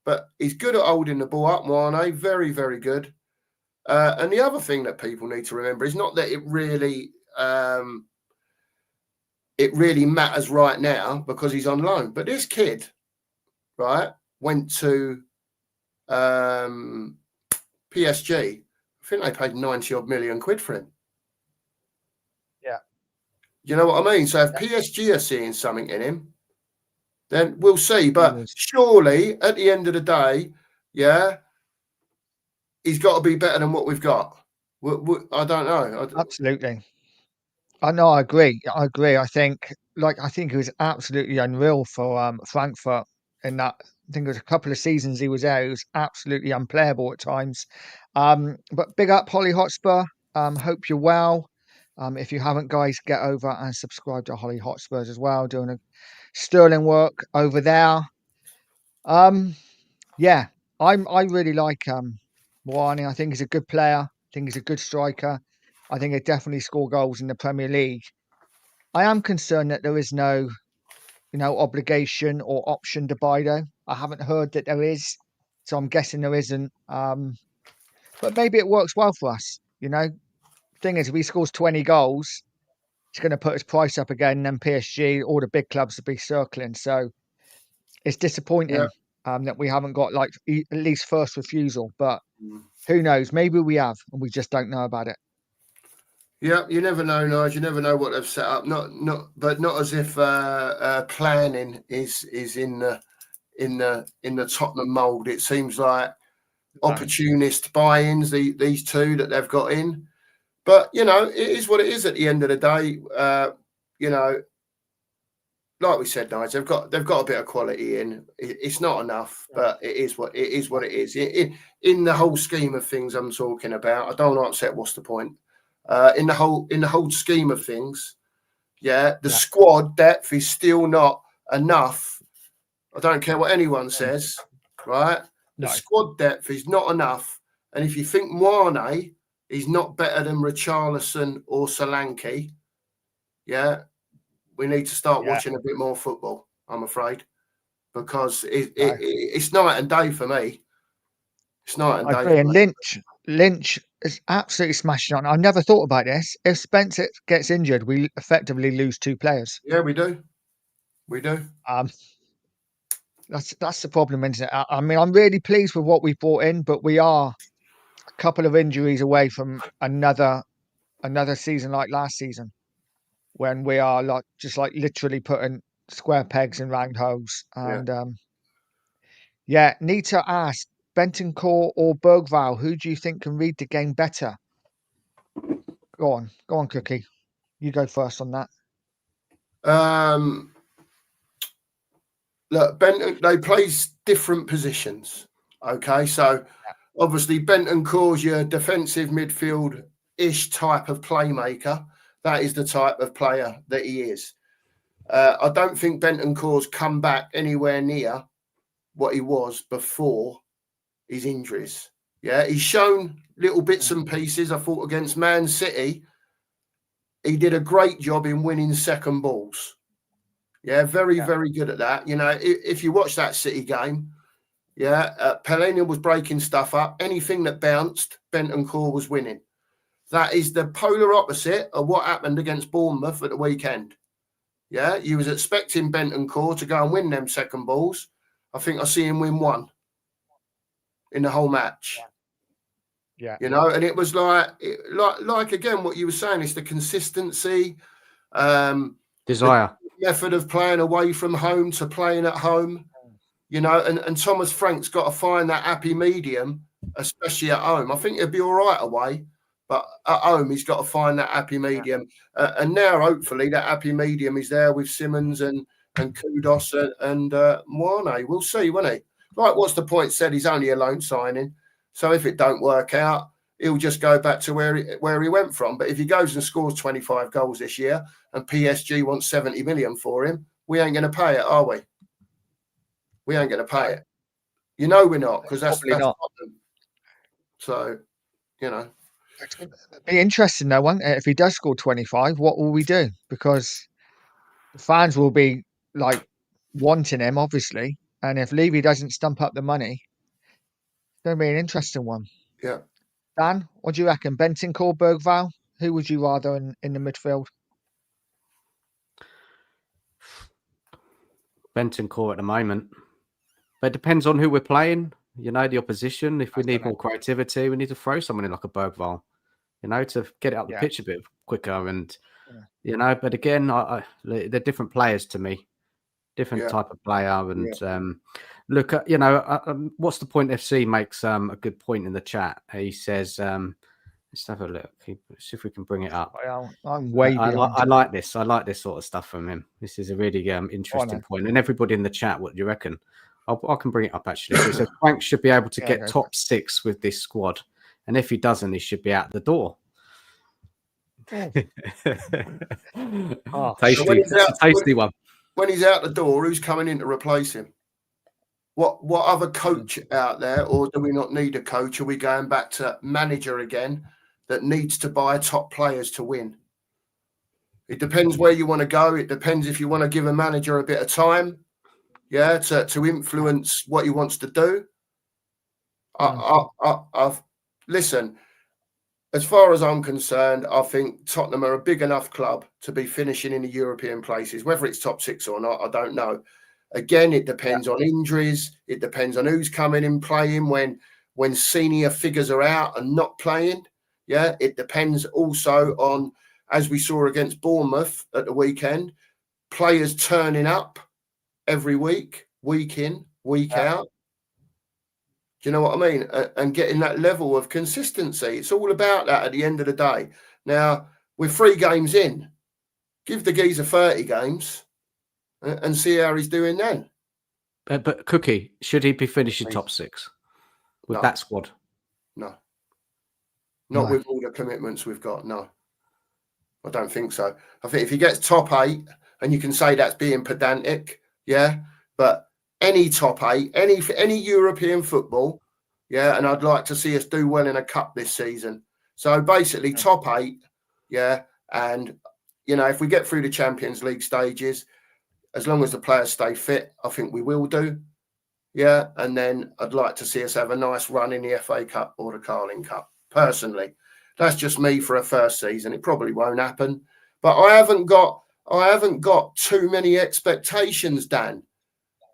but he's good at holding the ball up. Mane, very, very good. And the other thing that people need to remember is not that it really matters right now because he's on loan, but this kid, right, went to PSG. I think they paid 90 odd million quid for him. Yeah. You know what I mean? So if PSG are seeing something in him, then we'll see. But surely at the end of the day, yeah, he's got to be better than what we've got. I don't know. Absolutely. I know. I agree. I think it was absolutely unreal for Frankfurt in that. I think it was a couple of seasons he was there. He was absolutely unplayable at times. But big up, Holly Hotspur. Hope you're well. If you haven't, guys, get over and subscribe to Holly Hotspurs as well, doing a sterling work over there. Yeah, I really like Moani. I think he's a good player. I think he's a good striker. I think he definitely score goals in the Premier League. I am concerned that there is no, obligation or option to buy though. I haven't heard that there is, so I'm guessing there isn't. But maybe it works well for us. Thing is, if he scores 20 goals, it's going to put his price up again. And then PSG, all the big clubs will be circling. So it's disappointing that we haven't got at least first refusal. But who knows? Maybe we have, and we just don't know about it. Yeah, you never know, Nige. You never know what they've set up. But not as if planning is in the Tottenham mould. It seems like opportunist buy-ins. These two that they've got in, but it is what it is. At the end of the day, like we said, Nige, they've got a bit of quality in. It's not enough, but it is what it is. In the whole scheme of things, I'm talking about. I don't want to upset. What's the point? In the whole scheme of things, the squad depth is still not enough. I don't care what anyone says, right? The squad depth is not enough. And if you think Mane is not better than Richarlison or Solanke, we need to start watching a bit more football, I'm afraid, because it's night and day for me. It's night and day. I agree. And Lynch is absolutely smashing on. I never thought about this. If Spencer gets injured, we effectively lose two players. Yeah, we do. We do. That's the problem, isn't it? I mean, I'm really pleased with what we brought in, but we are a couple of injuries away from another season like last season, when we are literally putting square pegs in round holes. And need to ask Bentancur or Bergvall? Who do you think can read the game better? Go on, Cookie. You go first on that. Look, they play different positions. Okay, so obviously Bentancur's your defensive midfield-ish type of playmaker. That is the type of player that he is. I don't think Bentancur's come back anywhere near what he was before his injuries. Yeah, he's shown little bits and pieces. I thought against Man City, he did a great job in winning second balls. Yeah, very good at that. You know, if you watch that City game, Pellegrini was breaking stuff up. Anything that bounced, Bentancur was winning. That is the polar opposite of what happened against Bournemouth at the weekend. Yeah, you was expecting Bentancur to go and win them second balls. I think I see him win one in the whole match. Yeah, you know, and it was like again what you were saying, it's the consistency, desire, the method of playing away from home to playing at home. You know, and Thomas Frank's got to find that happy medium, especially at home. I think he'll be all right away, but at home he's got to find that happy medium. And now, hopefully, that happy medium is there with Simons and Kudos and Mwane. We'll see, won't he? Like what's the point said, he's only a loan signing. So if it don't work out, he'll just go back to where he went from. But if he goes and scores 25 goals this year and PSG wants 70 million for him, we ain't going to pay it, are we? We ain't going to pay it. You know we're not, because that's not. So, you know. It'd be interesting, though, won't it? If he does score 25, what will we do? Because the fans will be, like, wanting him, obviously. And if Levy doesn't stump up the money, it's going to be an interesting one. Yeah. Dan, what do you reckon? Bentancur, Bergvall? Who would you rather in the midfield? Bentancur at the moment. But it depends on who we're playing. You know, the opposition. If we need more creativity, we need to throw someone in like a Bergvall, you know, to get it up the pitch a bit quicker. And, you know, but again, they're different players to me. Different type of player. And look, you know, what's the point? FC makes a good point in the chat. He says, let's have a look. See if we can bring it up. I'm way behind. I like this. I like this sort of stuff from him. This is a really interesting point. And everybody in the chat, what do you reckon? I can bring it up, actually. So he says, Frank should be able to get top 6 with this squad. And if he doesn't, he should be out the door. Tasty one. When he's out the door, who's coming in to replace him? What other coach out there, or do we not need a coach? Are we going back to manager again that needs to buy top players to win? It depends where you want to go. It depends if you want to give a manager a bit of time, to influence what he wants to do. Listen, as far as I'm concerned, I think Tottenham are a big enough club to be finishing in the European places. Whether it's top 6 or not, I don't know. Again, it depends on injuries. It depends on who's coming in playing when senior figures are out and not playing. Yeah, it depends also on, as we saw against Bournemouth at the weekend, players turning up every week in, week out. Do you know what I mean? And getting that level of consistency. It's all about that at the end of the day. Now, we're 3 games in. Give the geezer 30 games and see how he's doing then. But Cookie, should he be finishing top 6 with that squad? No. Not with all the commitments we've got, no. I don't think so. I think if he gets top 8, and you can say that's being pedantic, but any top 8, any European football, and I'd like to see us do well in a cup this season. So basically top 8, and, you know, if we get through the Champions League stages, as long as the players stay fit, I think we will do. And then I'd like to see us have a nice run in the FA Cup or the Carling Cup. Personally, that's just me for a first season. It probably won't happen, but I haven't got too many expectations, Dan.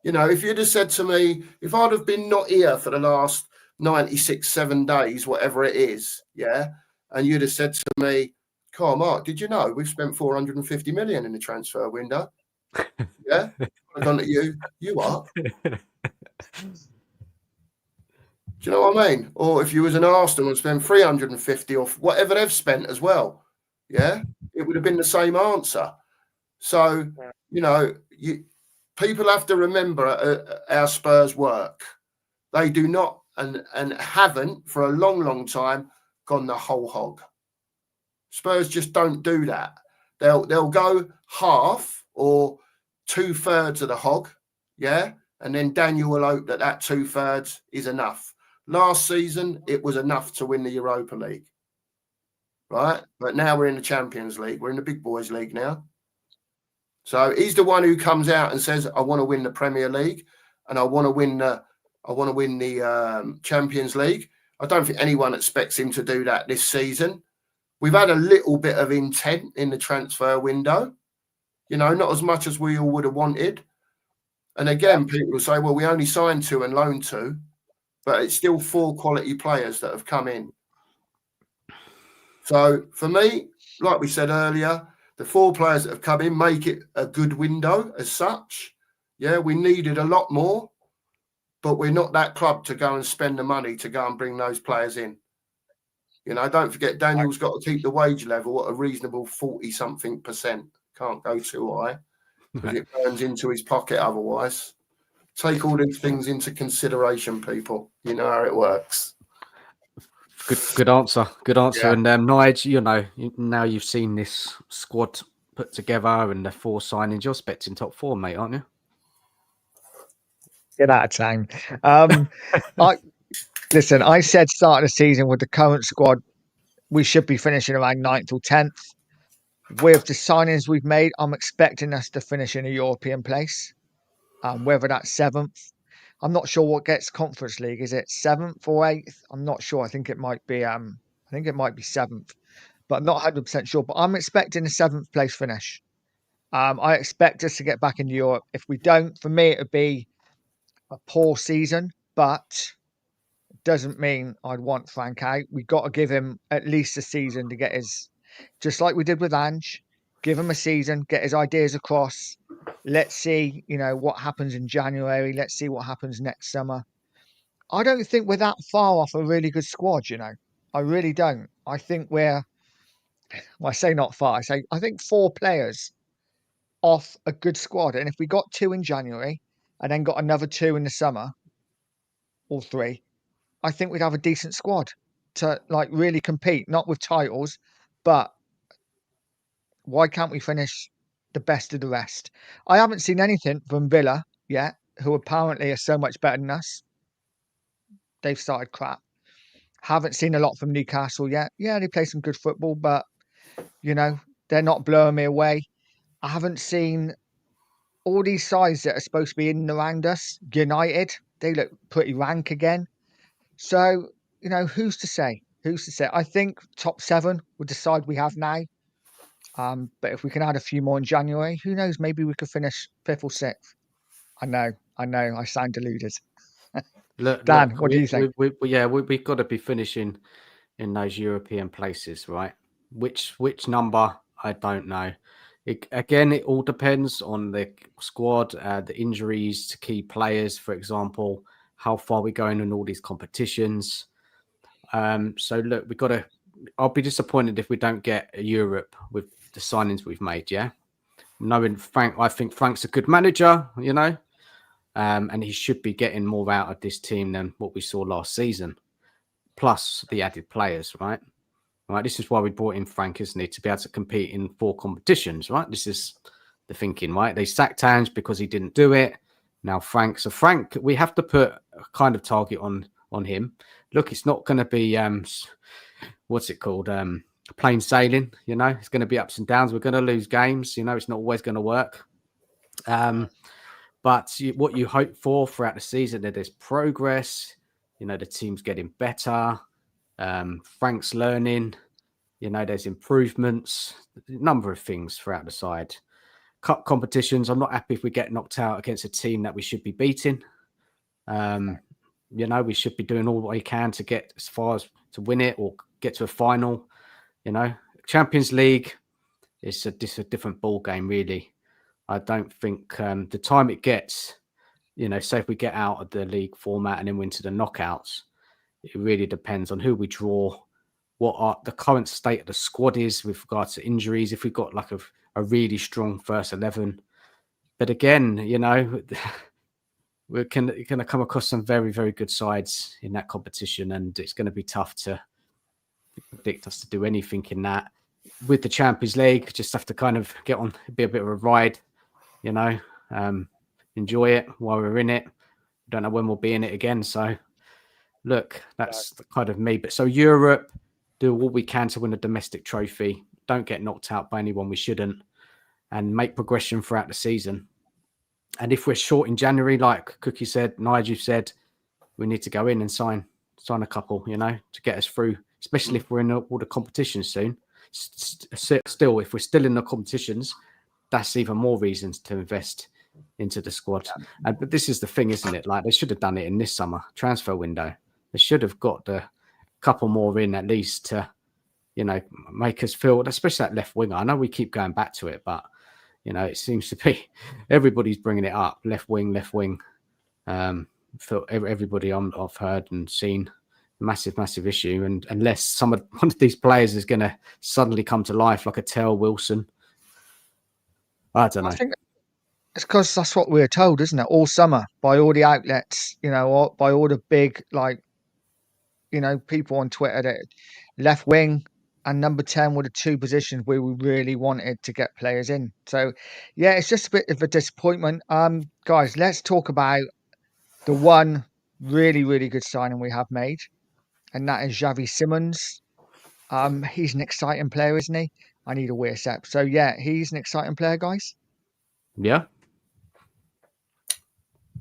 You know, if you'd have said to me, if I'd have been not here for the last 7 days, whatever it is, and you'd have said to me, "Carl, Mark, did you know we've spent 450 million in the transfer window?" I've gone to you are. Do you know what I mean? Or if you was an Arsenal and spent 350 or whatever they've spent as well, yeah, it would have been the same answer. So, you know, people have to remember how Spurs work. They do not and haven't for a long, long time gone the whole hog. Spurs just don't do that. They'll go half or 2/3 of the hog, yeah, and then Daniel will hope that 2/3 is enough. Last season, it was enough to win the Europa League, right? But now we're in the Champions League. We're in the big boys league now. So he's the one who comes out and says, "I want to win the Premier League, and I want to win the Champions League." I don't think anyone expects him to do that this season. We've had a little bit of intent in the transfer window, you know, not as much as we all would have wanted. And again, people will say, "Well, we only signed 2 and loaned 2," but it's still 4 quality players that have come in. So for me, like we said earlier, the 4 players that have come in make it a good window as such. Yeah, we needed a lot more, but we're not that club to go and spend the money to go and bring those players in. You know, don't forget, Daniel's got to keep the wage level at a reasonable 40-something%. Can't go too high because it burns into his pocket otherwise. Take all these things into consideration, people. You know how it works. Good answer. Good answer. Yeah. And Nige, you know, now you've seen this squad put together and the 4 signings, you're expecting top 4, mate, aren't you? Get out of town. Listen, I said start of the season with the current squad, we should be finishing around 9th or 10th. With the signings we've made, I'm expecting us to finish in a European place. Whether that's 7th, I'm not sure what gets Conference League. Is it 7th or 8th? I'm not sure. I think it might be 7th, but I'm not 100% sure. But I'm expecting a 7th place finish. I expect us to get back into Europe. If we don't, for me, it would be a poor season, but it doesn't mean I'd want Frank out. We've got to give him at least a season to get his, just like we did with Ange, give him a season, get his ideas across. Let's see, you know, what happens in January. Let's see what happens next summer. I don't think we're that far off a really good squad, you know. I really don't. I think well, I say not far. I think 4 players off a good squad. And if we got 2 in January and then got another 2 in the summer, or 3, I think we'd have a decent squad to like really compete, not with titles, but why can't we finish the best of the rest? I haven't seen anything from Villa yet, who apparently are so much better than us. They've started crap. Haven't seen a lot from Newcastle yet. Yeah, they play some good football, but you know, they're not blowing me away. I haven't seen all these sides that are supposed to be in and around us. United, they look pretty rank again. So, you know, who's to say? Who's to say? I think top 7 would decide we have now. But if we can add a few more in January, who knows? Maybe we could finish 5th or 6th. I know. I sound deluded. Dan, what do you think? We've got to be finishing in those European places, right? Which number, I don't know. It all depends on the squad, the injuries to key players, for example, how far we're going in all these competitions. So look, I'll be disappointed if we don't get Europe with the signings we've made, yeah? Knowing Frank, I think Frank's a good manager, you know, and he should be getting more out of this team than what we saw last season, plus the added players, right? Right, this is why we brought in Frank, isn't it? To be able to compete in 4 competitions, right? This is the thinking, right? They sacked Ange because he didn't do it. Now Frank, we have to put a kind of target on him. Look, it's not going to be what's it called? Plain sailing, you know. It's going to be ups and downs. We're going to lose games, you know. It's not always going to work. But what you hope for throughout the season, that there's progress. You know, the team's getting better. Frank's learning, you know, there's improvements, a number of things throughout the side. Cup competitions, I'm not happy if we get knocked out against a team that we should be beating. You know, we should be doing all we can to get as far as to win it or get to a final. You know, Champions League is a different ball game, really. I don't think the time it gets, you know, say if we get out of the league format and then went to the knockouts, it really depends on who we draw, what the current state of the squad is with regards to injuries, if we've got like a really strong first 11. But again, we're going to come across some very, very good sides in that competition, and it's going to be tough to predict us to do anything in that. With the Champions League, just have to kind of get on, be a bit of a ride, enjoy it while we're in it. Don't know when we'll be in it again. So, look, that's kind of me. But so Europe, do all we can to win a domestic trophy. Don't get knocked out by anyone we shouldn't, and make progression throughout the season. And if we're short in January, like Cookie said, Nige said, we need to go in and sign a couple, to get us through, especially if we're in all the competitions soon. Still, if we're still in the competitions, that's even more reasons to invest into the squad. But this is the thing, isn't it? Like, they should have done it in this summer transfer window. They should have got the couple more in at least to, make us feel, especially that left winger. I know we keep going back to it, but it seems to be everybody's bringing it up. Left wing. For everybody I've heard and seen, massive issue. And unless one of these players is going to suddenly come to life, like a Tell Wilson, I don't know. I think it's because that's what we were told, isn't it? All summer by all the outlets, by all the big, people on Twitter, that left wing and number 10 were the two positions where we really wanted to get players in. So, yeah, it's just a bit of a disappointment. Guys, let's talk about the one really, really good signing we have made, and that is Xavi Simons. He's an exciting player, isn't he? I need a weird step. So, yeah, he's an exciting player, guys. Yeah.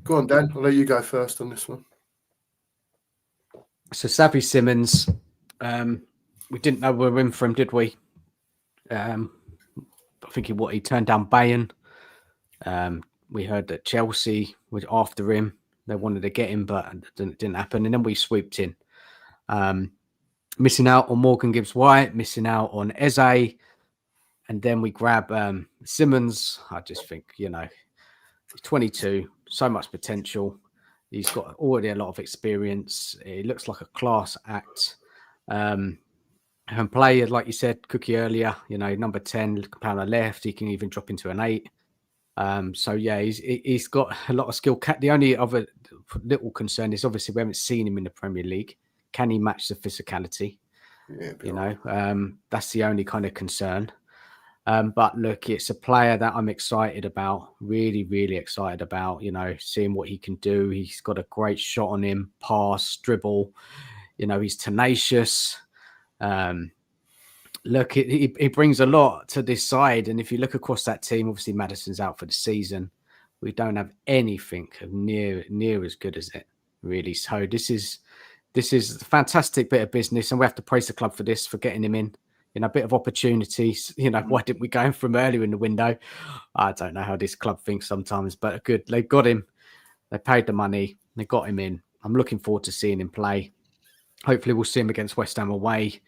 Go on, Dan. I'll let you go first on this one. So Xavi Simons, we didn't know we were in for him, did we? I think he turned down Bayern. We heard that Chelsea was after him. They wanted to get him, but it didn't happen. And then we swooped in. Missing out on Morgan Gibbs-White, missing out on Eze. And then we grab Simons. I just think, he's 22, so much potential. He's got already a lot of experience. He looks like a class act. And play, like you said, Cookie earlier, number 10, play on the left. He can even drop into an 8. So, yeah, he's got a lot of skill. The only other little concern is obviously we haven't seen him in the Premier League. Can he match the physicality? Yeah, that's the only kind of concern. But look, it's a player that I'm excited about, really, really excited about, seeing what he can do. He's got a great shot on him, pass, dribble, he's tenacious. Look, he brings a lot to this side. And if you look across that team, obviously Maddison's out for the season. We don't have anything near as good as it, really. So this is a fantastic bit of business, and we have to praise the club for this, for getting him in. A bit of opportunities. Why didn't we go in from earlier in the window? I don't know how this club thinks sometimes, but good. They got him. They paid the money. They got him in. I'm looking forward to seeing him play. Hopefully we'll see him against West Ham away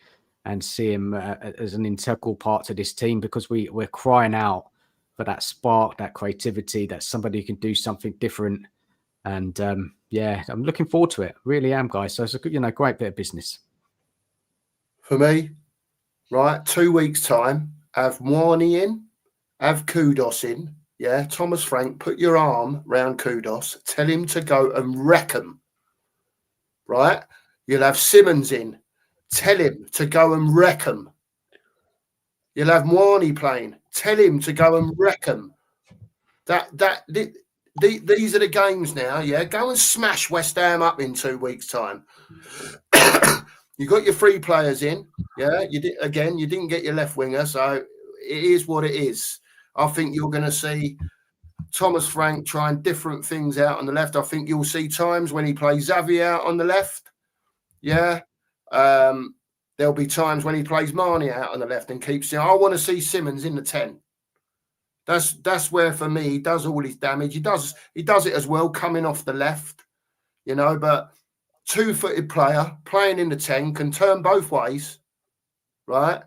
and see him as an integral part to this team, because we're crying out for that spark, that creativity, that somebody who can do something different. And yeah, I'm looking forward to it. Really am, guys. So it's a good, great bit of business. For me, right, 2 weeks' time, have Mwani in, have Kudos in. Yeah, Thomas Frank, put your arm round Kudos, tell him to go and wreck him. Right? You'll have Simons in, tell him to go and wreck him. You'll have Mwani playing, tell him to go and wreck him. These are the games now, yeah? Go and smash West Ham up in 2 weeks' time. You got your 3 players in, yeah? You didn't get your left winger, so it is what it is. I think you're going to see Thomas Frank trying different things out on the left. I think you'll see times when he plays Xavi out on the left, yeah? There'll be times when he plays Marnie out on the left and keeps him. I want to see Simons in the 10. That's where, for me, he does all his damage. He does it as well, coming off the left, but 2-footed player playing in the 10 can turn both ways, right?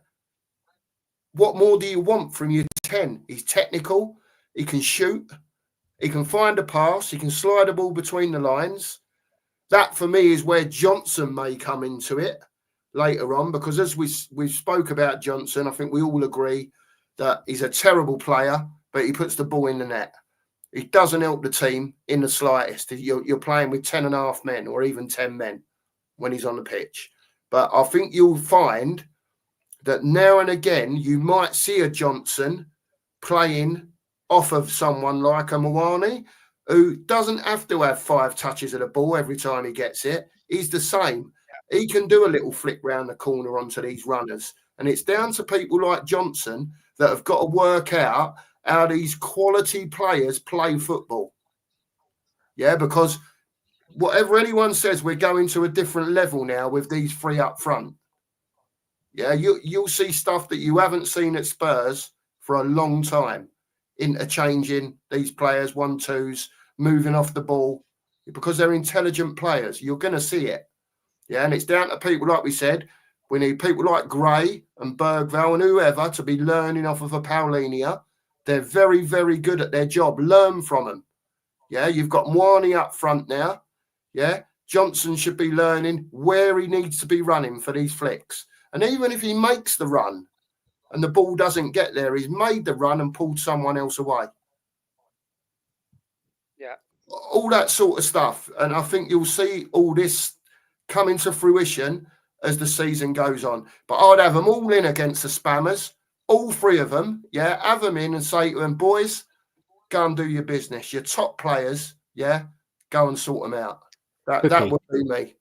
What more do you want from your 10? He's technical. He can shoot. He can find a pass. He can slide a ball between the lines. that for me is where Johnson may come into it later on, because as we spoke about Johnson, I think we all agree that he's a terrible player, but he puts the ball in the net. He doesn't help the team in the slightest. You're playing with 10.5 men or even 10 men when he's on the pitch. But I think you'll find that now and again you might see a Johnson playing off of someone like a Mawani, who doesn't have to have 5 touches of the ball every time he gets it. He's the same. He can do a little flick round the corner onto these runners. And it's down to people like Johnson that have got to work out how these quality players play football. Yeah, because whatever anyone says, we're going to a different level now with these 3 up front. Yeah, you'll see stuff that you haven't seen at Spurs for a long time. Interchanging these players, 1-2s, moving off the ball, because they're intelligent players. You're going to see it. Yeah, and it's down to people, like we said, we need people like Gray and Bergvall and whoever to be learning off of a Paulinia. They're very, very good at their job. Learn from them. Yeah, you've got Mwani up front now. Yeah, Johnson should be learning where he needs to be running for these flicks. And even if he makes the run and the ball doesn't get there, he's made the run and pulled someone else away. Yeah. All that sort of stuff. And I think you'll see all this coming to fruition as the season goes on. But I'd have them all in against the spammers, all 3 of them. Yeah, have them in and say to them, boys, go and do your business. Your top players, yeah, go and sort them out. That would be me.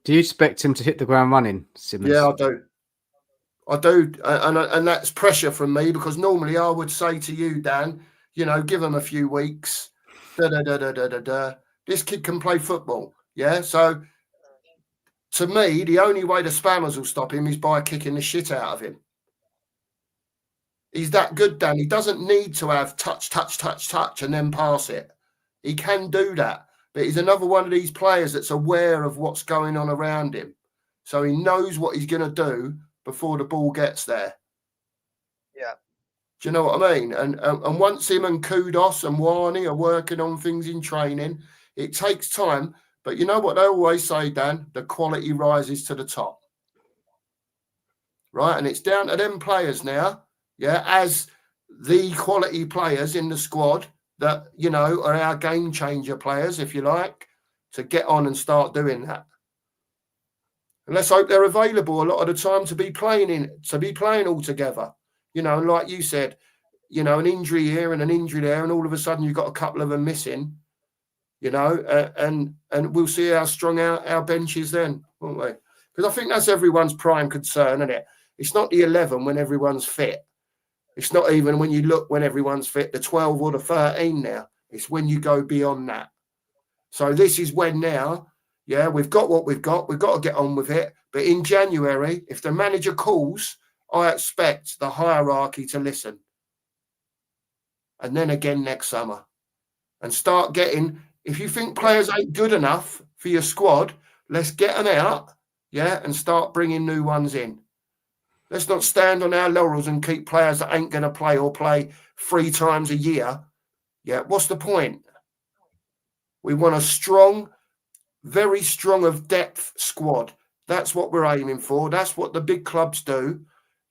Do you expect him to hit the ground running, Simmons? Yeah, I do. And that's pressure from me, because normally I would say to you, Dan, give him a few weeks. This kid can play football. Yeah. So to me, the only way the spammers will stop him is by kicking the shit out of him. He's that good, Dan. He doesn't need to have touch, and then pass it. He can do that. But he's another one of these players that's aware of what's going on around him. So he knows what he's going to do before the ball gets there. Yeah. Do you know what I mean? And once him and Kudos and Wani are working on things in training, it takes time. But you know what they always say, Dan? The quality rises to the top. Right? And it's down to them players now, yeah, as the quality players in the squad that, are our game changer players, if you like, to get on and start doing that. And let's hope they're available a lot of the time to be playing all together. And like you said, an injury here and an injury there, and all of a sudden you've got a couple of them missing, and we'll see how strong our bench is then, won't we? Because I think that's everyone's prime concern, isn't it? It's not the 11 when everyone's fit. It's not even when you look when everyone's fit, the 12 or the 13 now. It's when you go beyond that. So this is when now, yeah, we've got what we've got. We've got to get on with it. But in January, if the manager calls, I expect the hierarchy to listen. And then again next summer. And start getting, if you think players ain't good enough for your squad, let's get them out, yeah, and start bringing new ones in. Let's not stand on our laurels and keep players that ain't going to play or play 3 times a year. Yeah, what's the point? We want a strong, very strong of depth squad. That's what we're aiming for. That's what the big clubs do.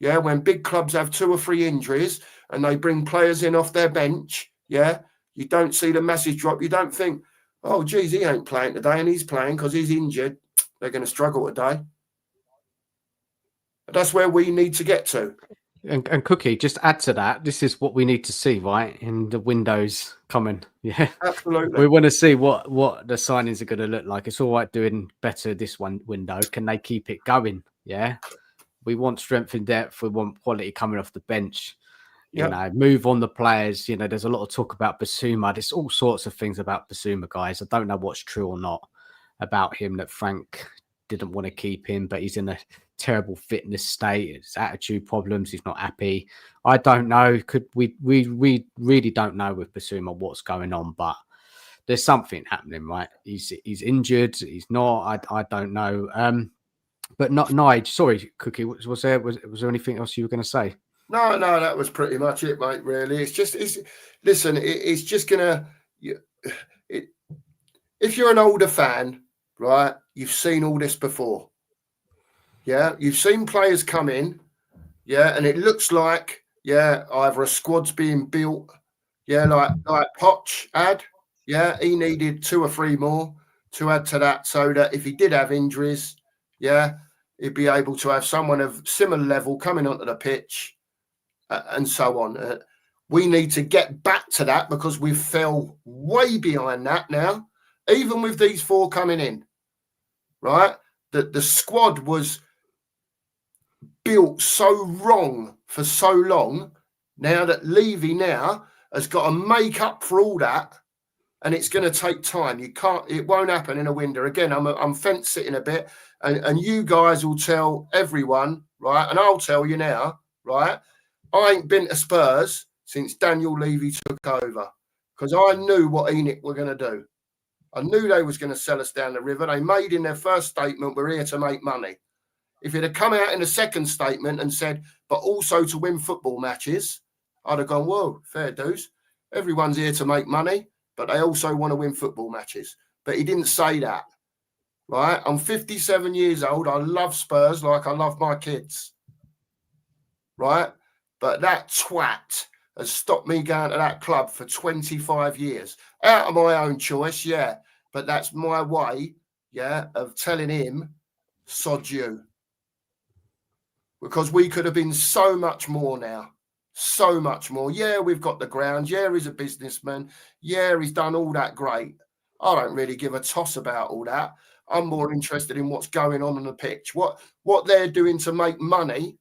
Yeah, when big clubs have 2 or 3 injuries and they bring players in off their bench, yeah, you don't see the massive drop. You don't think, oh, geez, he ain't playing today and he's playing because he's injured. They're going to struggle today. That's where we need to get to. And Cookie, just add to that, this is what we need to see, right, in the windows coming. Yeah, absolutely. We want to see what the signings are going to look like. It's all right doing better this one window. Can they keep it going? Yeah, we want strength and depth. We want quality coming off the bench. Yep. Move on the players. There's a lot of talk about Basuma. There's all sorts of things about Basuma, guys. I don't know what's true or not about him, that Frank didn't want to keep him, but he's in a terrible fitness state. His attitude problems. He's not happy. I don't know. We really don't know with Basuma what's going on, but there's something happening, right? He's injured. He's not. I don't know. But not Nige. Sorry, Cookie. Was there anything else you were going to say? No, that was pretty much it, mate. Really, it's just gonna. If you're an older fan, right? You've seen all this before. Yeah, you've seen players come in, yeah, and it looks like, yeah, either a squad's being built, yeah, like Poch had, yeah, he needed 2 or 3 more to add to that, so that if he did have injuries, yeah, he'd be able to have someone of similar level coming onto the pitch, and so on. We need to get back to that because we fell way behind that now, even with these 4 coming in, right? The squad was built so wrong for so long. Now that Levy now has got to make up for all that, and it's going to take time. It won't happen in a window. Again, I'm fence sitting a bit, and you guys will tell everyone, right? And I'll tell you now, right? I ain't been to Spurs since Daniel Levy took over because I knew what Enoch were going to do. I knew they was going to sell us down the river. They made in their first statement, we're here to make money. If it had come out in the second statement and said, but also to win football matches, I'd have gone, whoa, fair dues. Everyone's here to make money, but they also want to win football matches. But he didn't say that, right? I'm 57 years old. I love Spurs like I love my kids, right? But that twat has stopped me going to that club for 25 years. Out of my own choice, yeah. But that's my way, yeah, of telling him, sod you. Because we could have been so much more now. So much more. Yeah, we've got the ground. Yeah, he's a businessman. Yeah, he's done all that great. I don't really give a toss about all that. I'm more interested in what's going on the pitch. What they're doing to make money,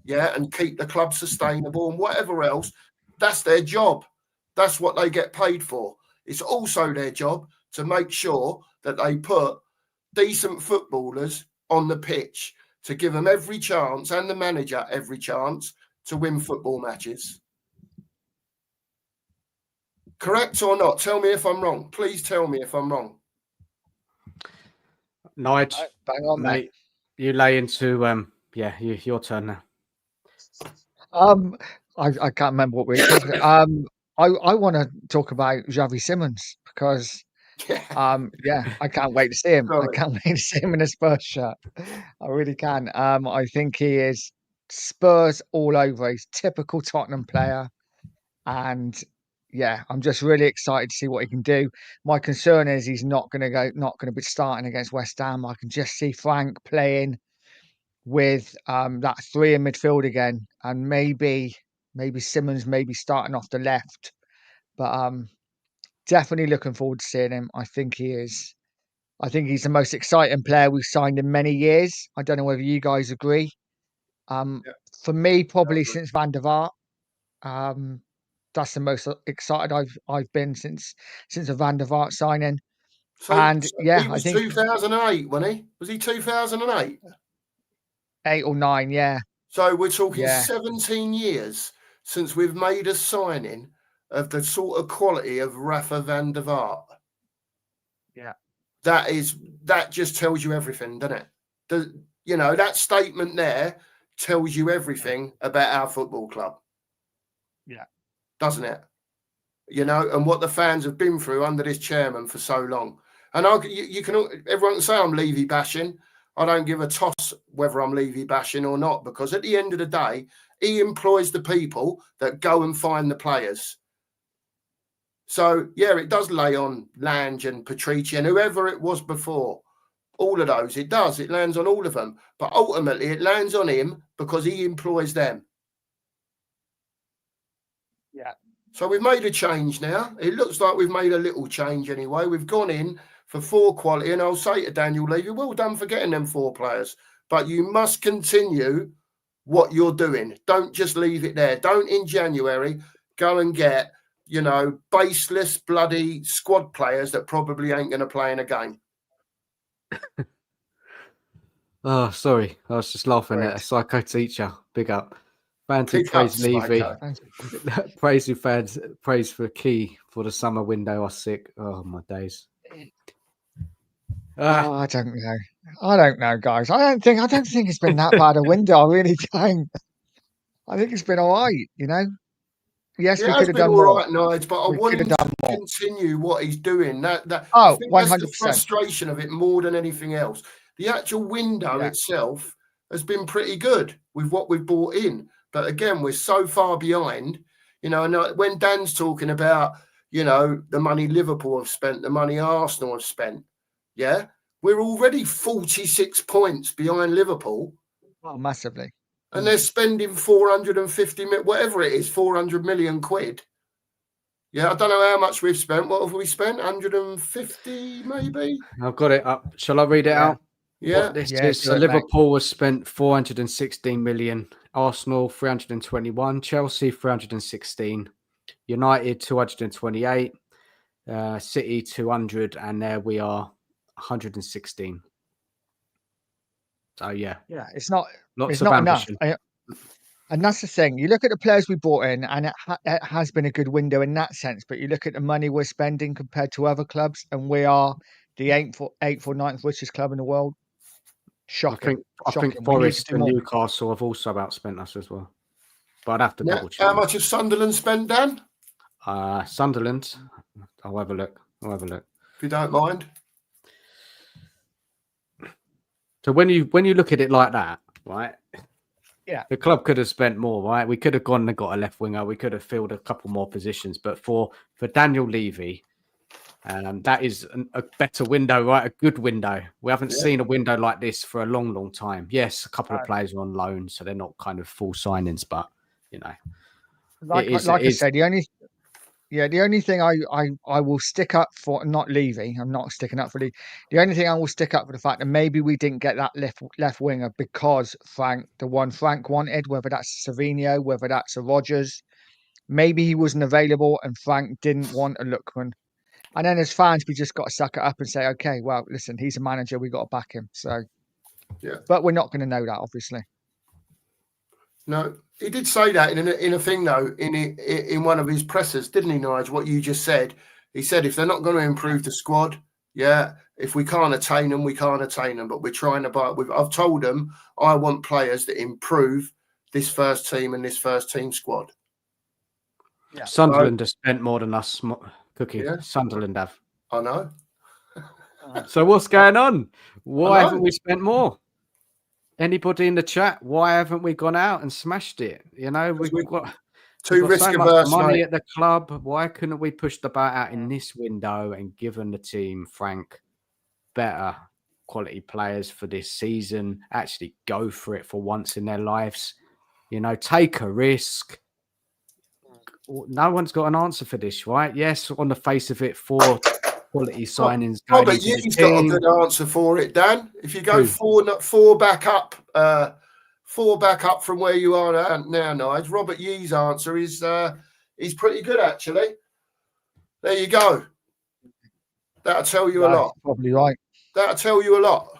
yeah, and keep the club sustainable and whatever else. That's their job. That's what they get paid for. It's also their job to make sure that they put decent footballers on the pitch to give them every chance and the manager every chance to win football matches. Correct or not? Tell me if I'm wrong. Please tell me if I'm wrong. Nige, Bang on, mate. You lay into your turn now. I can't remember what we were talking about. I want to talk about Xavi Simons because I can't wait to see him. Sorry. I can't wait to see him in a Spurs shirt. I really can. I think he is Spurs all over. He's typical Tottenham player, and yeah, I'm just really excited to see what he can do. My concern is he's not going to be starting against West Ham. I can just see Frank playing with that 3 in midfield again, and maybe Simons maybe starting off the left, but definitely looking forward to seeing him. I think he's the most exciting player we've signed in many years. I don't know whether you guys agree. For me, probably since Van der Vaart. That's the most excited I've been since a Van der Vaart signing. So yeah, he was I think 2008, wasn't he? Was he 2008? 8 or 9, yeah. So we're talking Yeah. 17 years since we've made a signing of the sort of quality of Rafa van der Vaart. Yeah. That just tells you everything, doesn't it? That statement there tells you everything about our football club. Yeah. Doesn't it? And what the fans have been through under this chairman for so long. And everyone can say I'm Levy bashing. I don't give a toss whether I'm Levy bashing or not, because at the end of the day, he employs the people that go and find the players. So, yeah, it does lay on Lange and Patrici and whoever it was before. All of those, it does. It lands on all of them. But ultimately, it lands on him because he employs them. Yeah. So we've made a change now. It looks like we've made a little change anyway. We've gone in for 4 quality, and I'll say to Daniel Levy, well done for getting them 4 players. But you must continue what you're doing. Don't just leave it there. Don't in January go and get, baseless, bloody squad players that probably ain't going to play in a game. Oh, sorry. I was just laughing at a psycho teacher. Big up. Fans who Big up, praise Levy. psycho. Praise who fans praise for key for the summer window are sick. Oh, my days. I don't know. I don't know, guys. I don't think it's been that bad a window. I really don't. I think it's been all right, Yes, It we has could have been done all more. right, Nige, but I We want could him have to done more. continue what he's doing. I Oh, think that's the 100%. frustration of it more than anything else. The actual window Yeah. itself has been pretty good with what we've bought in. But again, we're so far behind. And when Dan's talking about, the money Liverpool have spent, the money Arsenal have spent, yeah, we're already 46 points behind Liverpool. Oh, massively. And they're spending 450 million, whatever it is, 400 million quid. Yeah, I don't know how much we've spent. What have we spent? 150 maybe? I've got it up. Shall I read it out? Yeah. What this Yeah, is. do So it, mate. Liverpool has spent 416 million, Arsenal 321, Chelsea 316, United 228, City 200, and there we are 116. So yeah, It's not lots it's of not enough. ambition. And that's the thing. You look at the players we brought in, and it has been a good window in that sense. But you look at the money we're spending compared to other clubs, and we are the eighth or ninth richest club in the world. Shocking. I think Shocking. We need to Forest do and more. Newcastle have also outspent us as well. But I'd have to Now, double check. how much has Sunderland spent, Dan? Sunderland. I'll have a look. If you don't mind. So when you look at it like that, right? Yeah. The club could have spent more, right? We could have gone and got a left winger. We could have filled a couple more positions. But for Daniel Levy, that is a better window, right? A good window. We haven't seen a window like this for a long, long time. Yes, a couple of players are on loan, so they're not kind of full signings, but Like I said, the only thing I will stick up for, not Levy, I'm not sticking up for Levy. The only thing I will stick up for the fact that maybe we didn't get that left winger because the one Frank wanted, whether that's Savino, whether that's a Rodgers, maybe he wasn't available and Frank didn't want a Lookman. And then as fans, we just got to suck it up and say, okay, well, listen, he's a manager, we got to back him. So, but we're not going to know that, obviously. No, he did say that in a thing though, in one of his pressers, didn't he, Nige? What you just said. He said if they're not going to improve the squad, if we can't attain them, we can't attain them. But we're trying to buy. I've told them I want players that improve this first team and this first team squad. Yeah. Sunderland has spent more than us, Cookie. Yeah. Sunderland have. I know. So what's going on? Why haven't we spent more? Anybody in the chat? Why haven't we gone out and smashed it? We've got too risk so averse, much money mate. at the club. Why couldn't we push the bat out in this window and given the team, Frank, better quality players for this season? Actually go for it for once in their lives. Take a risk. No one's got an answer for this, right? Yes, on the face of it, 4 quality signings. Robert Yee's got a good answer for it, Dan. If you go four back up from where you are now, Nige. Robert Yee's answer is pretty good, actually. There you go. That'll tell you a lot. Probably right. That'll tell you a lot.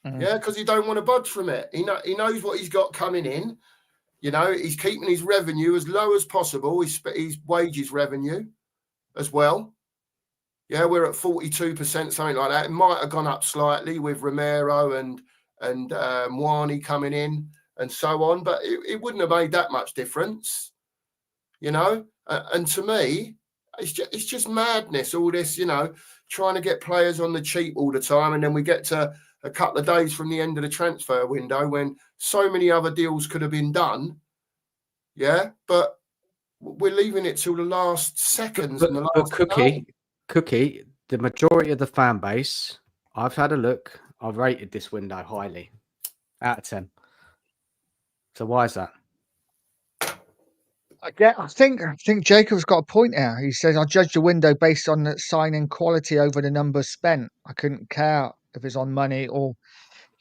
Yeah, because he don't want to budge from it. He knows what he's got coming in. He's keeping his revenue as low as possible. His wages revenue as well. Yeah, we're at 42%, something like that. It might have gone up slightly with Romero and Mwani coming in and so on, but it wouldn't have made that much difference, And to me, it's just madness. All this, trying to get players on the cheap all the time, and then we get to a couple of days from the end of the transfer window when so many other deals could have been done. Yeah, but we're leaving it till the last seconds. But Cookie, the majority of the fan base, I've had a look. I've rated this window highly, out of 10. So why is that? I think Jacob's got a point here. He says, I judge the window based on the signing quality over the numbers spent. I couldn't care if it's on money or,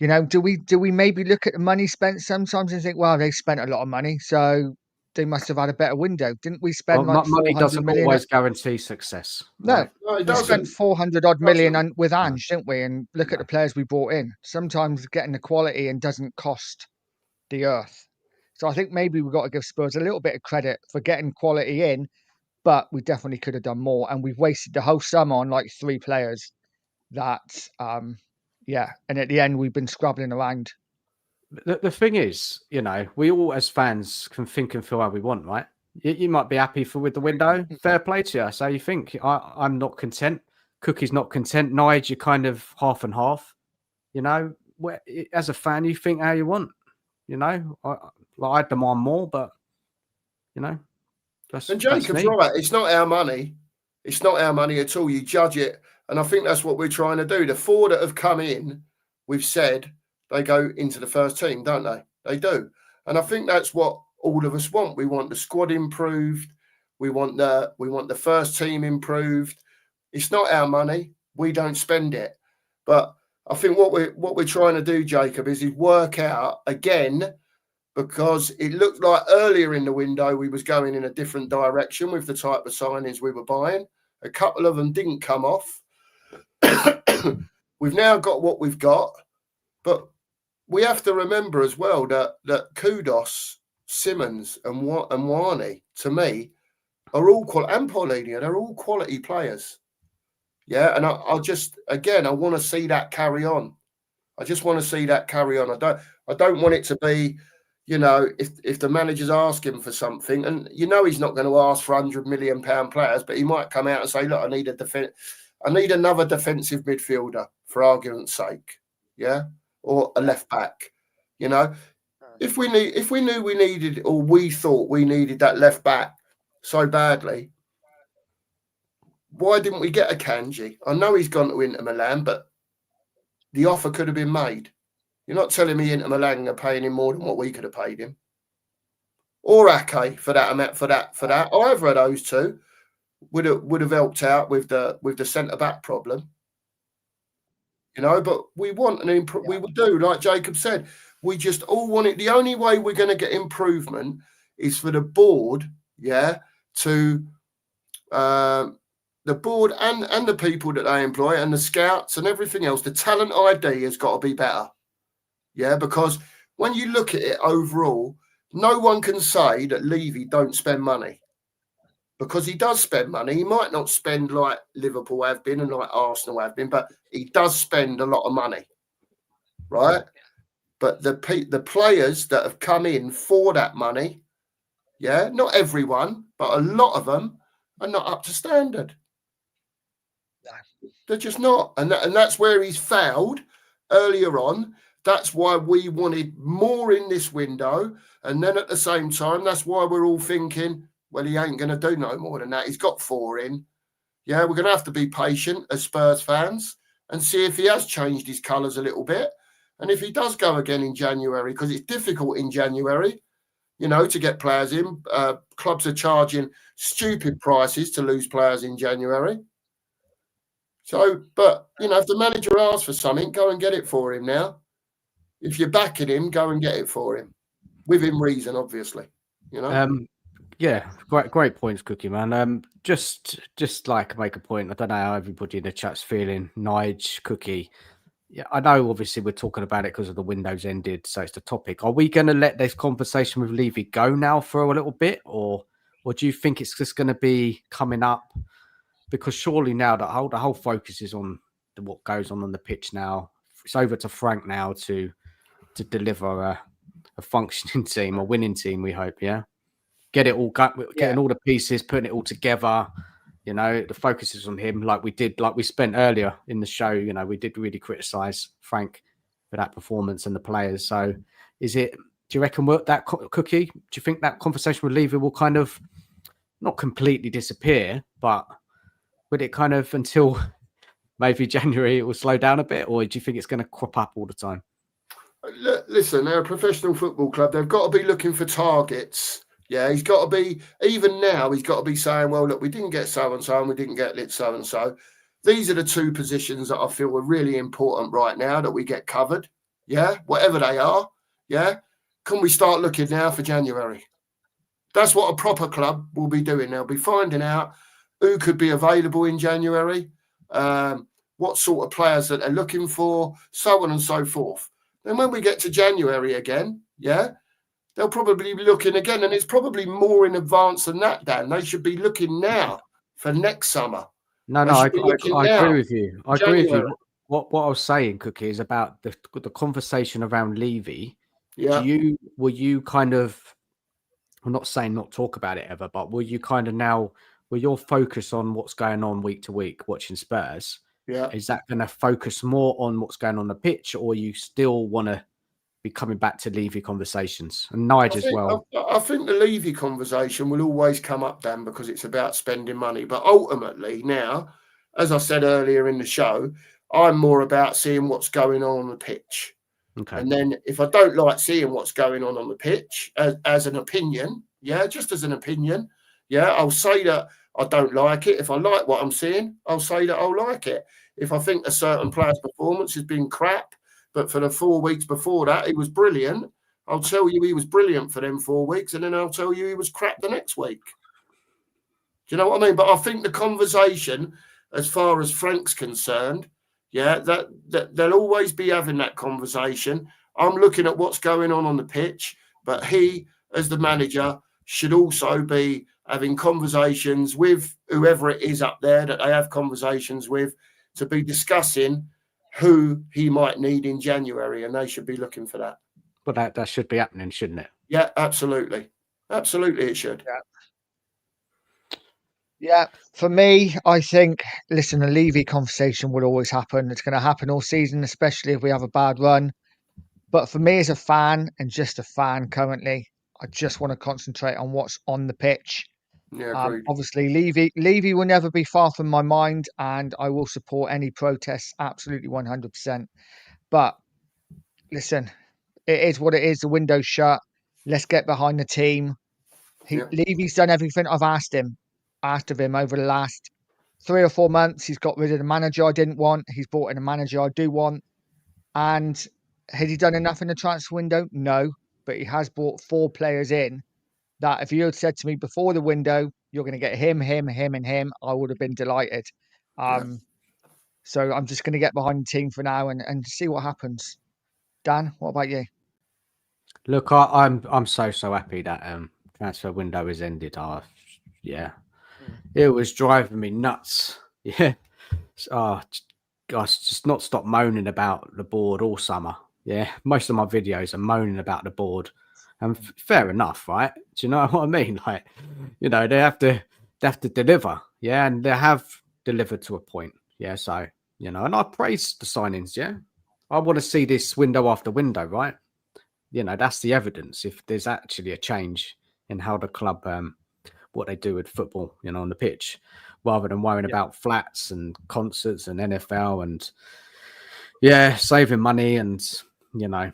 do we maybe look at the money spent sometimes and think, well, they spent a lot of money, so they must have had a better window. Didn't we spend money 400 doesn't million? always guarantee success. No, right? We spent 400 odd million with Ange, didn't we? And look at the players we brought in. Sometimes getting the quality and doesn't cost the earth. So I think maybe we've got to give Spurs a little bit of credit for getting quality in, but we definitely could have done more. And we've wasted the whole summer on like 3 players that, and at the end, we've been scrabbling around. The thing is, we all as fans can think and feel how we want, right? You might be happy with the window. Fair play to you. So you think I'm not content. Cookie's not content. Nige, you're kind of half and half. You know, as a fan, you think how you want. You know, I demand more, but you know, and Jacob's right. It's not our money. It's not our money at all. You judge it, and I think that's what we're trying to do. The four that have come in, we've said they go into the first team, don't they? They do, and I think that's what all of us want. We want the squad improved. We want the first team improved. It's not our money. We don't spend it, but I think what we're trying to do, Jacob, is work out again, because it looked like earlier in the window we was going in a different direction with the type of signings we were buying. A couple of them didn't come off. We've now got what we've got, but we have to remember as well that Kudus, Simons, and Wani, to me, are all quality, and Paulinho, they're all quality players. Yeah, and I just, again, I want to see that carry on. I just want to see that carry on. I don't want it to be, you know, if the manager's asking for something, and you know he's not going to ask for £100 million players, but he might come out and say, look, I need another defensive midfielder, for argument's sake, yeah, or a left back. You know, if we knew we needed, or we thought we needed that left back so badly, why didn't we get a Kanji? I know he's gone to Inter Milan, but the offer could have been made. You're not telling me Inter Milan are paying him more than what we could have paid him, or Ake for that amount, for that. Either of those two would have helped out with the centre back problem. You know, but we want an we would do, like Jacob said, we just all want it. The only way we're going to get improvement is for the board, yeah, to the board and the people that they employ and the scouts and everything else. The talent ID has got to be better, yeah, because when you look at it overall, no one can say that Levy don't spend money, because he does spend money. He might not spend like Liverpool have been and like Arsenal have been, but he does spend a lot of money, right? But the players that have come in for that money, yeah, not everyone, but a lot of them are not up to standard. They're just not. And that's where he's failed earlier on. That's why we wanted more in this window. And then at the same time, that's why we're all thinking, well, he ain't going to do no more than that. He's got 4 in. Yeah, we're going to have to be patient as Spurs fans and see if he has changed his colours a little bit. And if he does go again in January, because it's difficult in January, you know, to get players in. Clubs are charging stupid prices to lose players in January. So, but, you know, if the manager asks for something, go and get it for him now. If you're backing him, go and get it for him. Within reason, obviously. You know? Yeah, great points, Cookie, man. Just like make a point. I don't know how everybody in the chat's feeling. Nige, Cookie. Yeah, I know obviously we're talking about it because of the windows ended, so it's the topic. Are we going to let this conversation with Levy go now for a little bit, or do you think it's just going to be coming up? Because surely now the whole focus is on what goes on the pitch now. It's over to Frank now to deliver a functioning team, a winning team, we hope, yeah? Getting all the pieces, putting it all together. You know, the focus is on him, like we spent earlier in the show. You know, we did really criticize Frank for that performance and the players. So, do you reckon that Cookie? Do you think that conversation with Levy will kind of not completely disappear, but would it kind of until maybe January it will slow down a bit, or do you think it's going to crop up all the time? Listen, they're a professional football club. They've got to be looking for targets. Yeah, he's got to be, even now, he's got to be saying, well, look, we didn't get so-and-so and we didn't get so-and-so. These are the 2 positions that I feel are really important right now that we get covered. Yeah, whatever they are. Yeah. Can we start looking now for January? That's what a proper club will be doing. They'll be finding out who could be available in January, what sort of players that they're looking for, so on and so forth. Then when we get to January again, yeah, they'll probably be looking again, and it's probably more in advance than that, Dan. They should be looking now for next summer. No, I agree with you. I agree with you. What I was saying, Cookie, is about the conversation around Levy. Yeah. Were you kind of I'm not saying not talk about it ever, but will you kind of now, will your focus on what's going on week to week watching Spurs, Yeah. is that going to focus more on what's going on the pitch, or you still want to be coming back to Levy conversations? And Nige as well. I think the Levy conversation will always come up, Dan, because it's about spending money. But ultimately now, as I said earlier in the show, I'm more about seeing what's going on the pitch. Okay. And then if I don't like seeing what's going on the pitch as an opinion, just as an opinion, I'll say that I don't like it. If I like what I'm seeing, I'll say that I'll like it. If I think a certain player's performance has been crap, but for the 4 weeks before that, he was brilliant, I'll tell you he was brilliant for them 4 weeks, and then I'll tell you he was crap the next week. Do you know what I mean? But I think the conversation, as far as Frank's concerned, that they'll always be having that conversation. I'm looking at what's going on the pitch, but he, as the manager, should also be having conversations with whoever it is up there that they have conversations with, to be discussing who he might need in January, and they should be looking for that. But that should be happening, shouldn't it? Yeah, absolutely. Absolutely, it should. Yeah, for me, I think, listen, a Levy conversation will always happen. It's going to happen all season, especially if we have a bad run. But for me as a fan, and just a fan currently, I just want to concentrate on what's on the pitch. Yeah, agreed. Obviously, Levy will never be far from my mind, and I will support any protests absolutely 100%. But listen, it is what it is. The window's shut. Let's get behind the team. Levy's done everything I've asked of him over the last 3 or 4 months. He's got rid of the manager I didn't want. He's brought in a manager I do want. And has he done enough in the transfer window? No, but he has brought 4 players in that if you had said to me before the window, you're going to get him, and him, I would have been delighted. So I'm just going to get behind the team for now and see what happens. Dan, what about you? Look, I'm so happy that transfer window has ended. It was driving me nuts. Yeah. Gosh, just not stop moaning about the board all summer. Yeah. Most of my videos are moaning about the board. And fair enough, right? Do you know what I mean? Like, you know, they have to deliver. Yeah. And they have delivered to a point. Yeah. So, you know, and I praise the signings. Yeah. I want to see this window after window, right? You know, that's the evidence. If there's actually a change in how the club, what they do with football, you know, on the pitch, rather than worrying about flats and concerts and NFL and saving money. And, you know,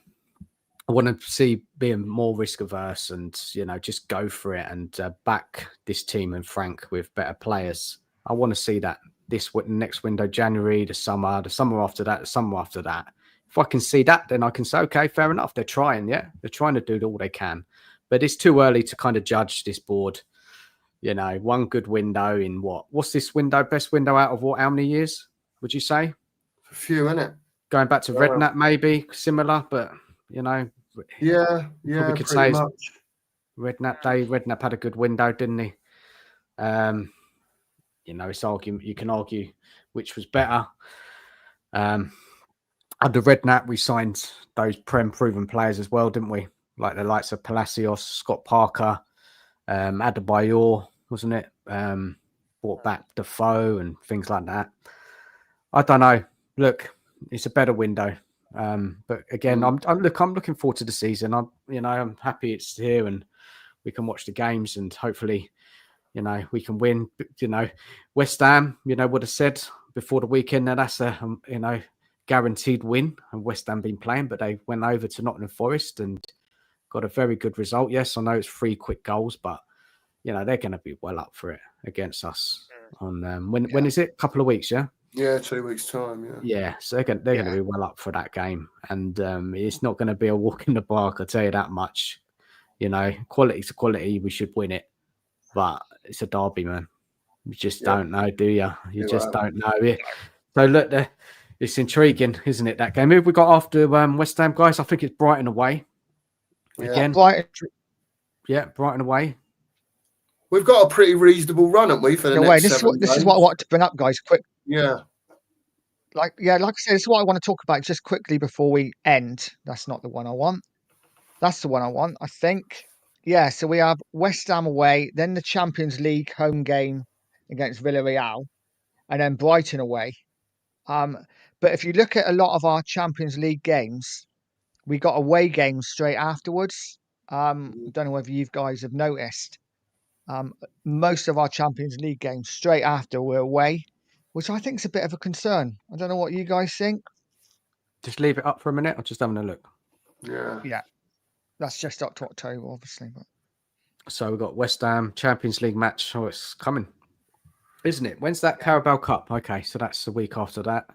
I want to see being more risk averse and, you know, just go for it and back this team and Frank with better players. I want to see that this next window, January, the summer after that, the summer after that. If I can see that, then I can say, okay, fair enough. They're trying, they're trying to do all they can. But it's too early to kind of judge this board. You know, one good window in what's this window? Best window out of how many years, would you say? A few, isn't it? Going back to Redknapp, maybe similar, but, you know. Yeah, we could say much. Redknapp had a good window, didn't he? You know, you can argue which was better. Under Redknapp, we signed those proven players as well, didn't we? Like the likes of Palacios, Scott Parker, Adebayor, wasn't it? Brought back Defoe and things like that. I don't know. Look, it's a better window. But again, I'm looking forward to the season. I'm happy it's here and we can watch the games and hopefully, you know, we can win. You know, West Ham, you know, would have said before the weekend that that's a, you know, guaranteed win, and West Ham been playing, but they went over to Nottingham Forest and got a very good result. Yes, I know it's 3 quick goals, but you know they're going to be well up for it against us. On when is it? A couple of weeks, yeah. Yeah, 2 weeks time. Yeah, so they're going to be well up for that game, and it's not going to be a walk in the park. I'll tell you that much. You know, quality to quality, we should win it, but it's a derby, man. You just don't know, do you? You just don't know it. So look there. It's intriguing, isn't it, that game? Who have we got after West Ham, guys? I think it's Brighton away. Again. Brighton away. We've got a pretty reasonable run, haven't we, for the next 7 games? This is what I want to bring up, guys, quick. Yeah. Like I said, this is what I want to talk about just quickly before we end. That's not the one I want. That's the one I want, I think. Yeah, so we have West Ham away, then the Champions League home game against Villarreal, and then Brighton away. But if you look at a lot of our Champions League games, we got away games straight afterwards. Don't know whether you guys have noticed. Most of our Champions League games straight after we're away, which I think is a bit of a concern. I don't know what you guys think. Just leave it up for a minute. I'm just having a look. Yeah, that's just up to October, obviously. But So we've got West Ham Champions League match. Oh, it's coming, isn't it? When's that Carabao Cup? Okay, so that's the week after that.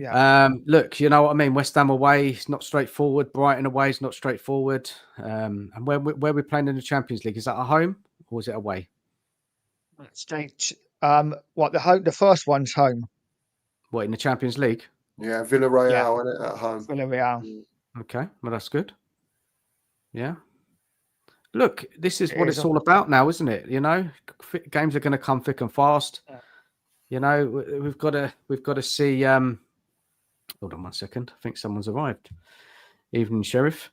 yeah, Look, you know what I mean. West Ham away is not straightforward. Brighton away is not straightforward. And where we're playing in the Champions League, is that at home or is it away? stage. What the first one's home. What, in the Champions League? Yeah, Villarreal in it at home. Villarreal. Okay, well that's good. Yeah. Look, this is It what is it's all about now, isn't it? You know, games are going to come thick and fast. Yeah. You know, we've got to see. Hold on 1 second. I think someone's arrived. Evening, Sheriff.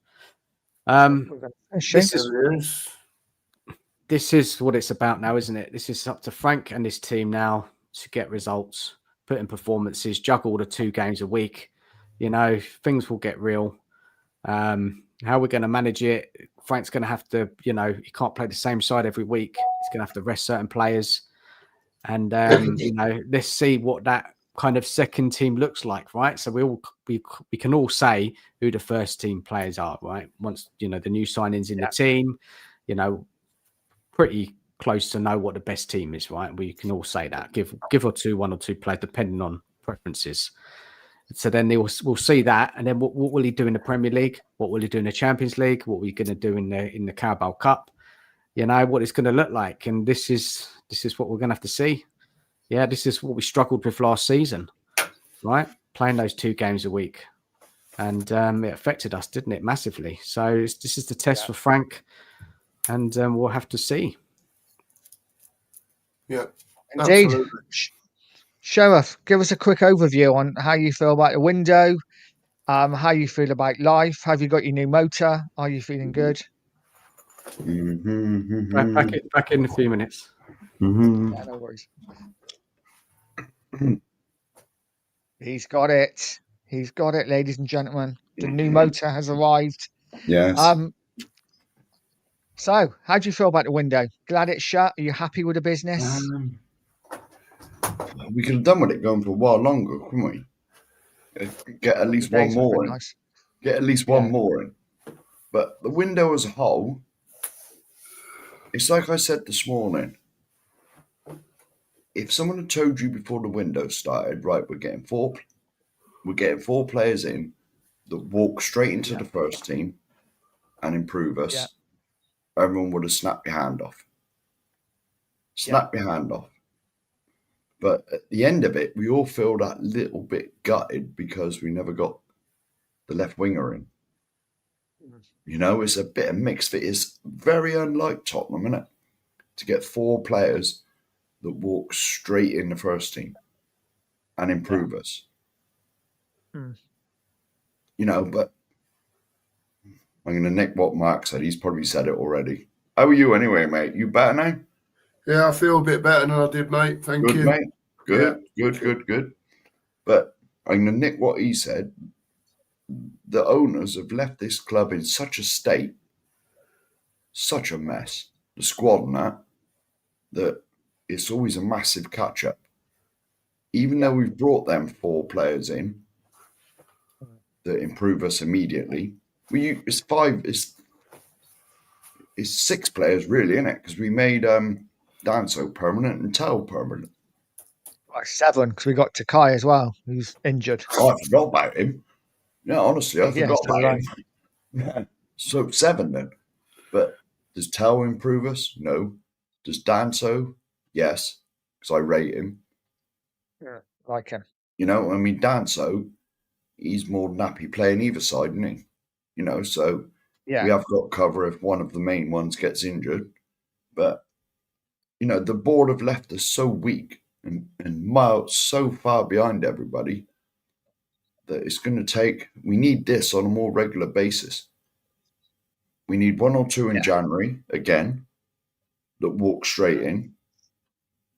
This is what it's about now, isn't it? This is up to Frank and his team now to get results, put in performances, juggle the 2 games a week. You know, things will get real. How we're going to manage it, Frank's going to have to, you know, he can't play the same side every week. He's going to have to rest certain players. And, you know, let's see what that kind of second team looks like, right? So we can all say who the first team players are, right? Once, you know, the new signings in the team, you know, pretty close to know what the best team is, right? We can all say that. Give or two, 1 or 2 players, depending on preferences. So then we'll see that, and then what will he do in the Premier League? What will he do in the Champions League? What are we going to do in the Carabao Cup? You know what it's going to look like, and this is what we're going to have to see. Yeah, this is what we struggled with last season, right? Playing those 2 games a week, and it affected us, didn't it, massively? So this is the test for Frank, and we'll have to see. Yeah, indeed. absolutely. Sheriff, give us a quick overview on how you feel about the window, how you feel about life. Have you got your new motor? Are you feeling good? Back in a few minutes. Yeah, no worries. He's got it. He's got it, ladies and gentlemen. The new motor has arrived. Yes. So, how do you feel about the window? Glad it's shut? Are you happy with the business? We could have done with it going for a while longer, couldn't we? Get at least one more in. Nice. Get at least one more in. But the window as a whole, it's like I said this morning. If someone had told you before the window started, right, we're getting four players in that walk straight into the first team and improve us, everyone would have snapped your hand off. Your hand off. But at the end of it, we all feel that little bit gutted because we never got the left winger in. You know, it's a bit of mixed. It is very unlike Tottenham, isn't it? To get 4 players that walk straight in the first team and improve us. You know, but I'm going to nick what Mark said. He's probably said it already. How are you anyway, mate? You better now? Yeah, I feel a bit better than I did, mate. Thank you. Mate. Good. But I'm going to nick what he said. The owners have left this club in such a state, such a mess, the squad and that it's always a massive catch-up. Even though we've brought them 4 players in that improve us immediately, it's 6 players really, isn't it? Because we made Danso permanent and Tell permanent. Like 7, because we got Takai as well, who's injured. Oh, I forgot about him. No, honestly, I forgot about him. So 7 then. But does Tell improve us? No. Does Danso? Yes, because I rate him. Yeah, like him. You know, I mean, Danso, he's more than happy playing either side, isn't he? You know, so we have got cover if one of the main ones gets injured. But, you know, the board have left us so weak and miles so far behind everybody that it's going to take, we need this on a more regular basis. We need one or two in Yeah. January again that walk straight in,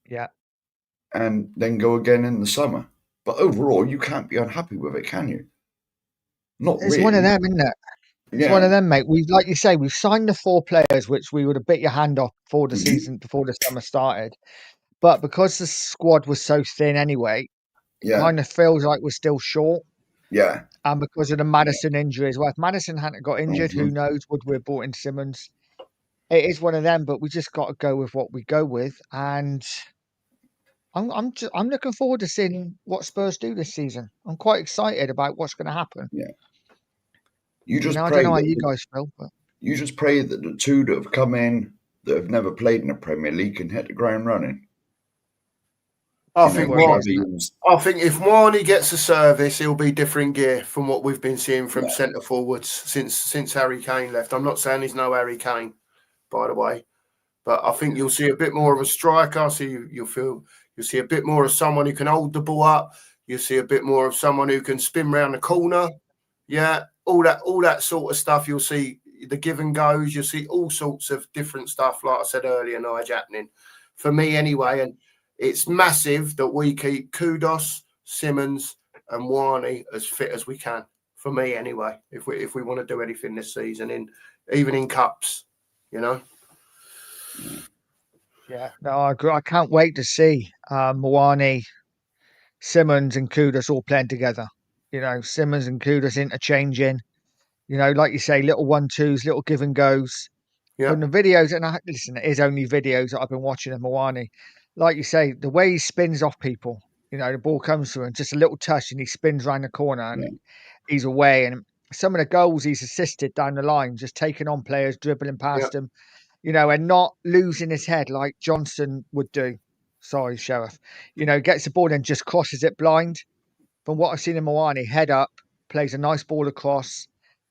Yeah. and then go again in the summer. But overall, you can't be unhappy with it, can you? Not It's really. one of them, isn't it? It's one of them, mate. Like you say, we've signed the 4 players, which we would have bit your hand off before the season, before the summer started. But because the squad was so thin anyway, kind of feels like we're still short. Yeah. And because of the Maddison injury as well. If Maddison hadn't got injured, who Mhm. knows? Would we have brought in Simons? It is one of them, but we just got to go with what we go with. And I'm looking forward to seeing what Spurs do this season. I'm quite excited about what's going to happen. Yeah. You just I pray don't know how that you guys feel, but you just pray that the 2 that have come in that have never played in the Premier League can hit the ground running. I You think know, Well, Xavi was- I think if Wani gets a service, he'll be different gear from what we've been seeing from Yeah. centre forwards since Harry Kane left. I'm not saying he's no Harry Kane, by the way, but I think you'll see a bit more of a striker. So you'll see a bit more of someone who can hold the ball up. You'll see a bit more of someone who can spin round the corner. Yeah, all that sort of stuff. You'll see the give and goes. You'll see all sorts of different stuff, like I said earlier, Nige, happening for me anyway. And it's massive that we keep Kudos, Simons, and Wani as fit as we can. For me anyway, if we want to do anything this season, even in cups, you know. yeah, no, I agree. I can't wait to see Mwani, Simons, and Kudus all playing together. You know, Simons and Kudus interchanging. You know, like you say, little 1-2s, little give and goes. Yeah, From the videos, and listen, it is only videos that I've been watching of Mwani. Like you say, the way he spins off people, you know, the ball comes through and just a little touch and he spins around the corner and he's away. And some of the goals he's assisted down the line, just taking on players, dribbling past them, you know, and not losing his head like Johnson would do. Sorry, Sheriff. You know, gets the ball and just crosses it blind. From what I've seen in Mwani, head up, plays a nice ball across.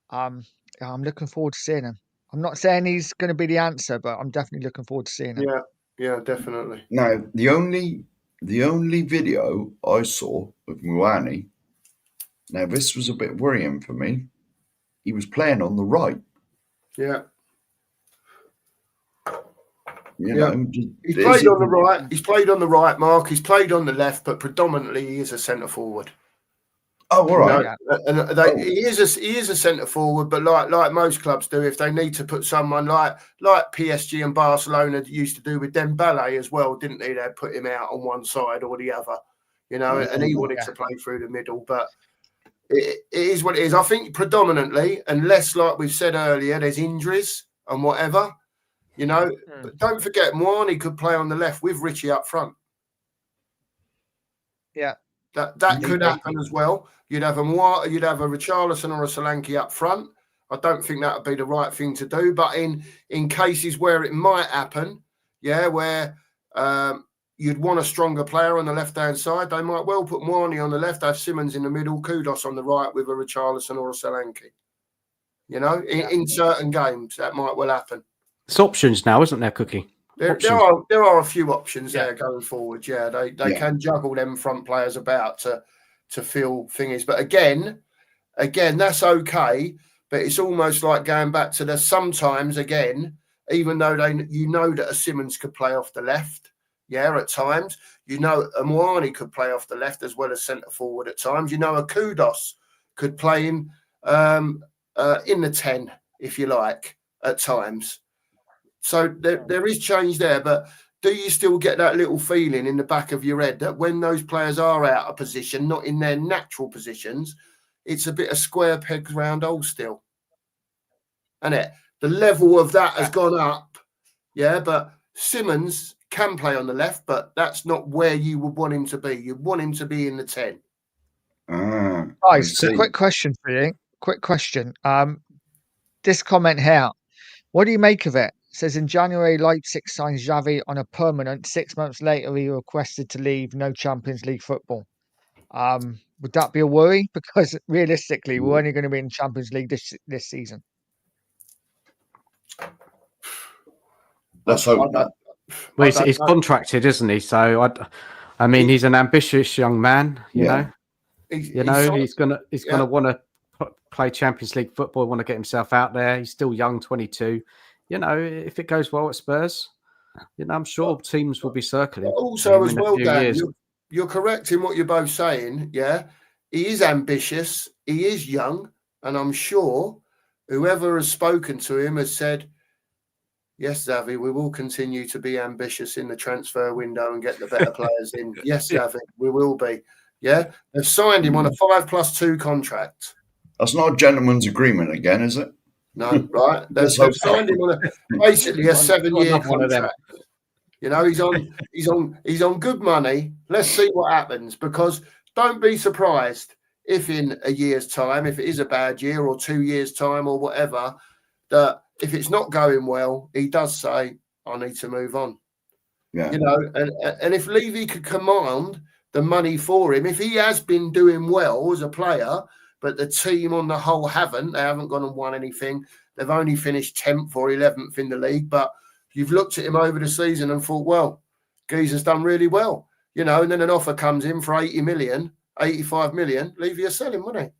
I'm looking forward to seeing him. I'm not saying he's going to be the answer, but I'm definitely looking forward to seeing him. yeah, definitely. Now, the only video I saw of Muani, now this was a bit worrying for me. He was playing on the right. Yeah. You know, He's played on the right. He's played on the right, Mark. He's played on the left, but predominantly he is a centre forward. Oh, all right. And he is a centre forward, but like most clubs do, if they need to put someone like PSG and Barcelona used to do with Dembele as well, didn't they? They'd put him out on one side or the other, you know, and he wanted to play through the middle. But it is what it is. I think predominantly, unless, like we've said earlier, there's injuries and whatever, you know. But don't forget, Mwani could play on the left with Richie up front. Yeah. That could happen as well. You'd have a Richarlison or a Solanke up front. I don't think that would be the right thing to do. But in cases where it might happen, where you'd want a stronger player on the left-hand side, they might well put Mwani on the left, have Simons in the middle, Kudos on the right with a Richarlison or a Solanke. You know, in certain games, that might well happen. It's options now, isn't there, Cookie? There are a few options there going forward. Yeah, they can juggle them front players about to fill thingies. But again, that's okay. But it's almost like going back to the sometimes again, even though that a Simons could play off the left. Yeah, at times. You know, a Mwani could play off the left as well as centre forward at times. You know, a Kudos could play in the 10, if you like, at times. So there is change there, but do you still get that little feeling in the back of your head that when those players are out of position, not in their natural positions, it's a bit of square pegs round hole still? And the level of that has gone up, but Simons can play on the left, but that's not where you would want him to be. You'd want him to be in the 10. Guys, a quick question for you. Quick question. This comment here, what do you make of it? It says in January, Leipzig signs Xavi on a permanent. 6 months later, he requested to leave. No Champions League football. Would that be a worry? Because realistically, we're only going to be in Champions League this season. Let's hope not. Well, he's contracted, isn't he? So I mean, he's an ambitious young man. You know, he's gonna want to play Champions League football, want to get himself out there. He's still young, 22. You know, if it goes well at Spurs, you know, I'm sure teams will be circling Also, him as in a well, few Dan, years. you're correct in what you're both saying. Yeah, he is ambitious. He is young, and I'm sure whoever has spoken to him has said, "Yes, Xavi, we will continue to be ambitious in the transfer window and get the better players in." Yes, Xavi, we will be. Yeah, they've signed him on a 5+2 contract. That's not a gentleman's agreement again, is it? No, right? They've Let's hope signed not. him on basically a 7-year Another one of them. contract. You know, he's on good money. Let's see what happens, because don't be surprised if in a year's time, if it is a bad year or 2 years' time or whatever, that if it's not going well, he does say, "I need to move on." Yeah. You know, and if Levy could command the money for him, if he has been doing well as a player, but the team on the whole haven't, they haven't gone and won anything. They've only finished 10th or 11th in the league, but you've looked at him over the season and thought, well, Geezer's done really well, you know, and then an offer comes in for 80 million, 85 million, Levy will sell him, wouldn't he?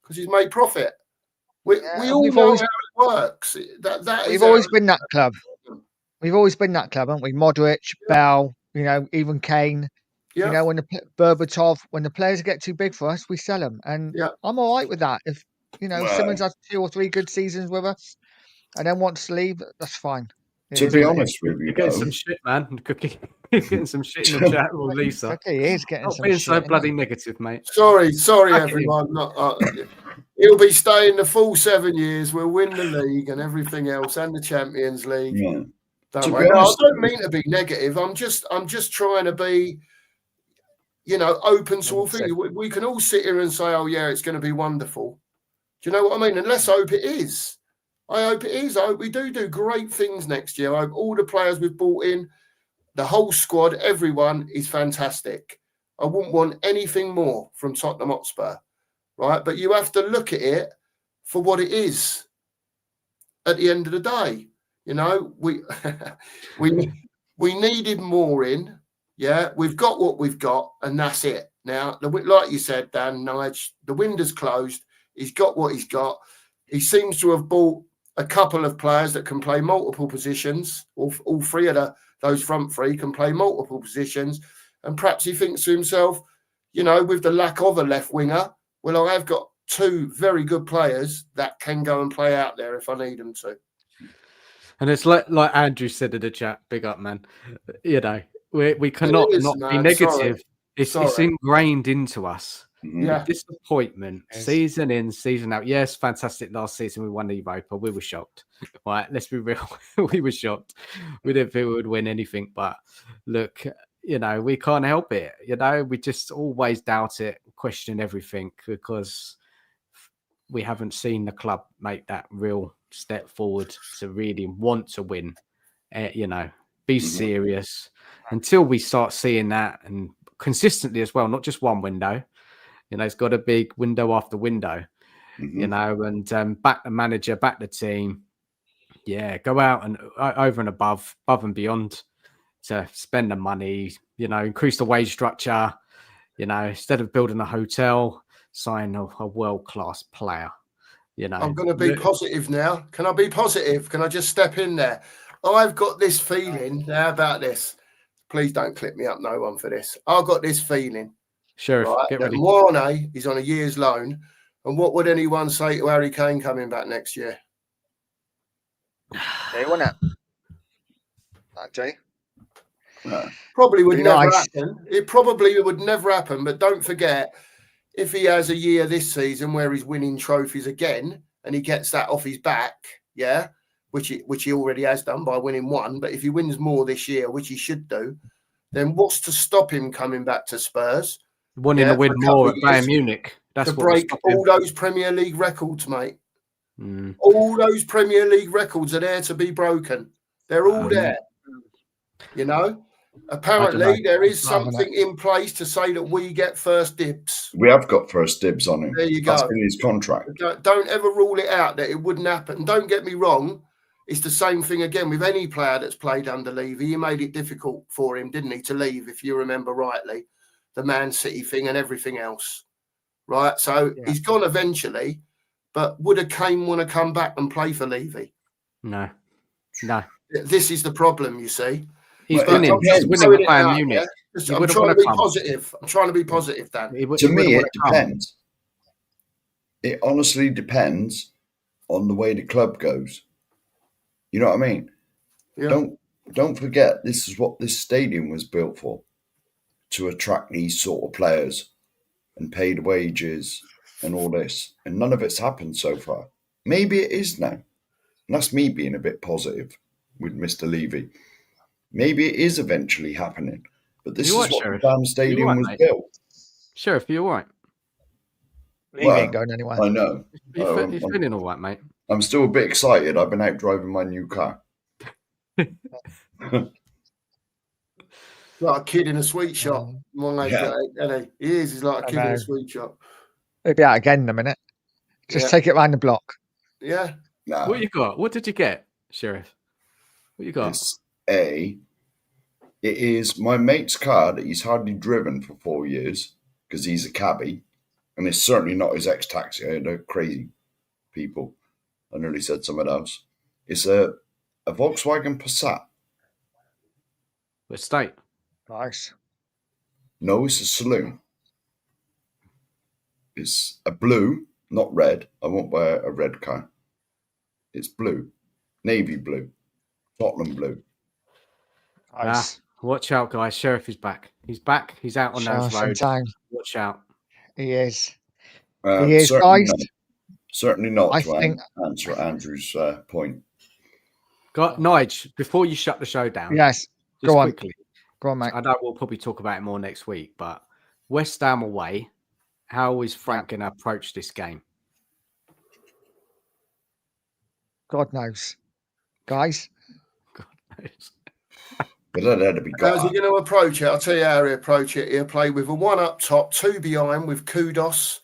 Because he's made profit. We all know how it works. We've always been that club. We've always been that club, haven't we? Modric, Bell, you know, even Kane. Yeah. You know, when Berbatov, when the players get too big for us, we sell them. And I'm all right with that. If, you know, Simons has 2 or 3 good seasons with us and then wants to leave, that's fine. To be honest with you, you're getting some shit, man. Cookie, you're getting some shit in the chat with Lisa. Okay, he is getting some being shit. so bloody negative, mate. Sorry, everyone. He'll be staying the full 7 years. We'll win the league and everything else, and the Champions League. Yeah. I don't mean to be negative. I'm just trying to be, you know, open to all things. We can all sit here and say, "Oh yeah, it's going to be wonderful." Do you know what I mean? And let's hope it is. I hope it is. I hope we do great things next year. I hope all the players we've brought in, the whole squad, everyone is fantastic. I wouldn't want anything more from Tottenham Hotspur, right? But you have to look at it for what it is. At the end of the day, you know, we needed more in. Yeah, we've got what we've got, and that's it. Now, like you said, Dan, Nige, the window's closed. He's got what he's got. He seems to have bought a couple of players that can play multiple positions. All 3 of those front 3 can play multiple positions. And perhaps he thinks to himself, you know, with the lack of a left winger, well, I've got 2 very good players that can go and play out there if I need them to. And it's like Andrew said in the chat, big up, man. You know, we cannot be negative. It's ingrained into us. Yeah. Disappointment, season in, season out. Yes, fantastic. Last season we won the Europa. We were shocked. Right, let's be real. We were shocked. We didn't think we would win anything. But look, you know, we can't help it. You know, we just always doubt it, question everything, because we haven't seen the club make that real step forward to really want to win. You know, be serious until we start seeing that, and consistently as well, not just one window. You know, it's got a big window after window, you know, and back the manager, back the team. Yeah, go out and over and above and beyond to spend the money, you know, increase the wage structure, you know, instead of building a hotel, sign a world-class player, you know. I'm going to be positive now. Can I be positive? Can I just step in there? I've got this feeling now about this. Please don't clip me up, no one, for this. I've got this feeling. Sure, right, get ready. Morane is on a year's loan. And what would anyone say to Harry Kane coming back next year? They want it. Actually. Probably would never happen. It probably would never happen. But don't forget, if he has a year this season where he's winning trophies again and he gets that off his back, yeah, which he already has done by winning 1. But if he wins more this year, which he should do, then what's to stop him coming back to Spurs? Wanting to win more at Bayern Munich. That's to break all those Premier League records, mate. All those Premier League records are there to be broken. They're all there. You know? Apparently, there is something in place to say that we get first dibs. We have got first dibs on him. There you go. That's in his contract. Don't ever rule it out that it wouldn't happen. Don't get me wrong. It's the same thing again with any player that's played under Levy. He made it difficult for him, didn't he, to leave, if you remember rightly, the Man City thing and everything else. Right? So he's gone eventually. But would a Kane want to come back and play for Levy? No. This is the problem, you see. He's Well, winning. it He's depends. winning with Bayern Munich. He I'm wouldn't trying to want be come. positive. I'm trying to be positive, Dan. He To me, wouldn't it want to come. depends. It honestly depends on the way the club goes. You know what I mean? Yeah. Don't forget, this is what this stadium was built for, to attract these sort of players and pay the wages and all this. And none of it's happened so far. Maybe it is now. And that's me being a bit positive with Mr. Levy. Maybe it is eventually happening. But this You is right, what Sheriff? the damn stadium right, was mate? built. Sheriff, you all right? He ain't going anywhere. I know. He's feeling all right, mate. I'm still a bit excited. I've been out driving my new car. Like a kid in a sweet shop. Yeah. He is. He's like a I kid in know. a sweet shop. He'll be out again in a minute. Just Yeah. take it round the block. Yeah. Nah, What you got? What did you get, Sheriff? What you got? it is my mate's car that he's hardly driven for 4 years because he's a cabbie, and it's certainly not his ex-taxi. They're crazy people. I nearly said something else. It's a Volkswagen Passat. What state? Nice. No, it's a saloon. It's a blue, not red. I won't buy a red car. It's blue, navy blue, Tottenham blue. Nice. Watch out, guys. Sheriff is back. He's back. He's out on those Sheriff in roads. town. Watch out. He is. He is, Certainly guys. not. Certainly not I to think- answer Andrew's point. Nige, before you shut the show down, Yes. just Go on. quickly. Go on, mate. I know we'll probably talk about it more next week, but West Ham away, how is Frank going to approach this game? God knows. Guys. God knows. But that had to be How's he got. going to approach it? I'll tell you how he'll approach it. He'll play with a one up top, two behind with Kudos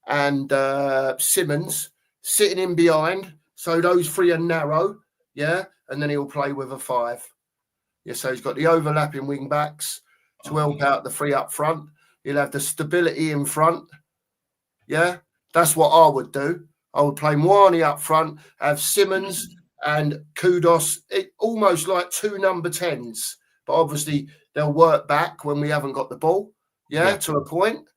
and Simons sitting in behind. So those three are narrow, yeah? And then he'll play with a five. Yeah, so he's got the overlapping wing backs to help out the three up front. He'll have the stability in front. Yeah, that's what I would do. I would play Mwani up front, have Simons and Kudos, almost like two number 10s. But obviously, they'll work back when we haven't got the ball, to a point.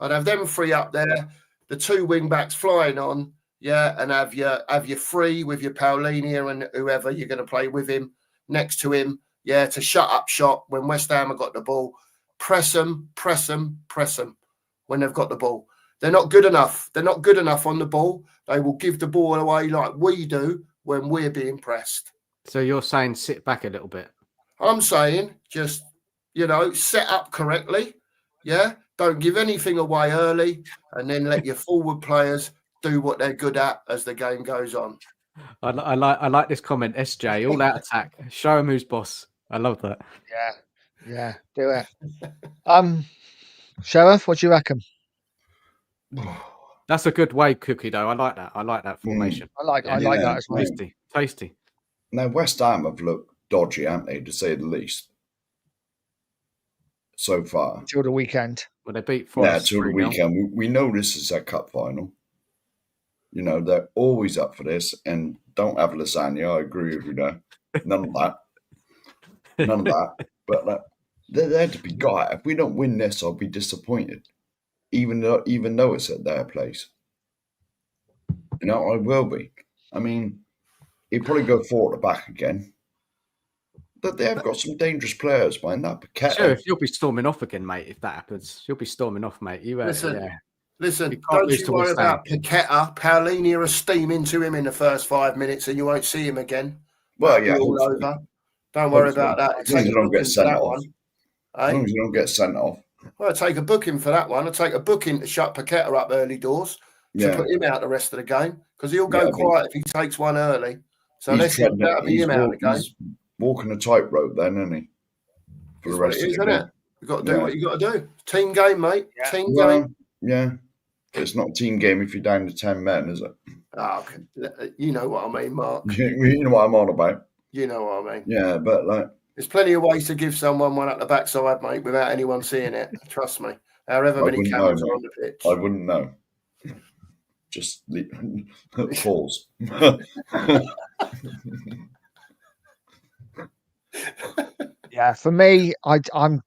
I'd have them three up there, the two wing backs flying on, and have your three with your Paulinia and whoever you're going to play with him next to him, to shut up shop when West Ham have got the ball. Press them when they've got the ball. They're not good enough. They're not good enough on the ball. They will give the ball away like we do when we're being pressed. So you're saying sit back a little bit? I'm saying just, set up correctly. Yeah. Don't give anything away early and then let your forward players do what they're good at as the game goes on. I like this comment, SJ, all out attack. Show him who's boss. I love that. Yeah. Do it. Sheriff, what do you reckon? That's a good way, Cookie, though. I like that. I like that formation. I like that as well. Tasty. Now, West Ham have looked dodgy, haven't they, to say the least, so far. Until the weekend. Well, they beat Forest. Yeah, till the weekend. We know this is their cup final. They're always up for this and don't have lasagna. I agree with you there. None of that. But they're there to be got. If we don't win this, I'll be disappointed. Even though it's at their place. I will be. I mean, he'll probably go forward or back again. But they have got some dangerous players behind that. Sheriff, you'll be storming off again, mate, if that happens. You'll be storming off, mate. Listen, don't you worry about Paqueta. Paulinia are steaming to him in the first 5 minutes and you won't see him again. Well, yeah. All over. Don't worry about that. As long as you don't get sent off. As long as you don't get sent off. Well, I'd take a booking for that one. I'd take a booking to shut Paqueta up early doors to put him out the rest of the game because he'll go quiet if he takes one early. So let's get him out of the game. He's walking a tightrope then, isn't he? For the rest of the game. You've got to do what you got to do. Team game, mate. Yeah. Team game. Yeah. It's not a team game if you're down to 10 men, is it? Oh, you know what I mean, Mark. You know what I'm on about. You know what I mean. Yeah, but there's plenty of ways to give someone one at the backside, mate, without anyone seeing it. Trust me. However many cameras are on the pitch. I wouldn't know. Just pause. Yeah, for me, I'm.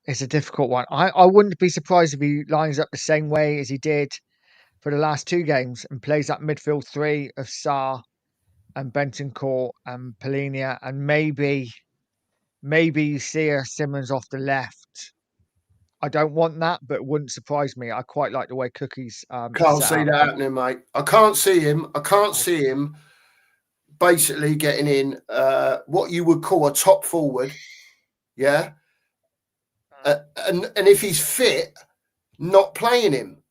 It's a difficult one. I wouldn't be surprised if he lines up the same way as he did for the last 2 games and plays that midfield three of Sarr and Bentancur and Polinia, and maybe you see a Simons off the left. I don't want that, but it wouldn't surprise me. I quite like the way Cookie's Can't set see up. that happening, mate. I can't see him basically getting in what you would call a top forward. Yeah. And if he's fit, not playing him.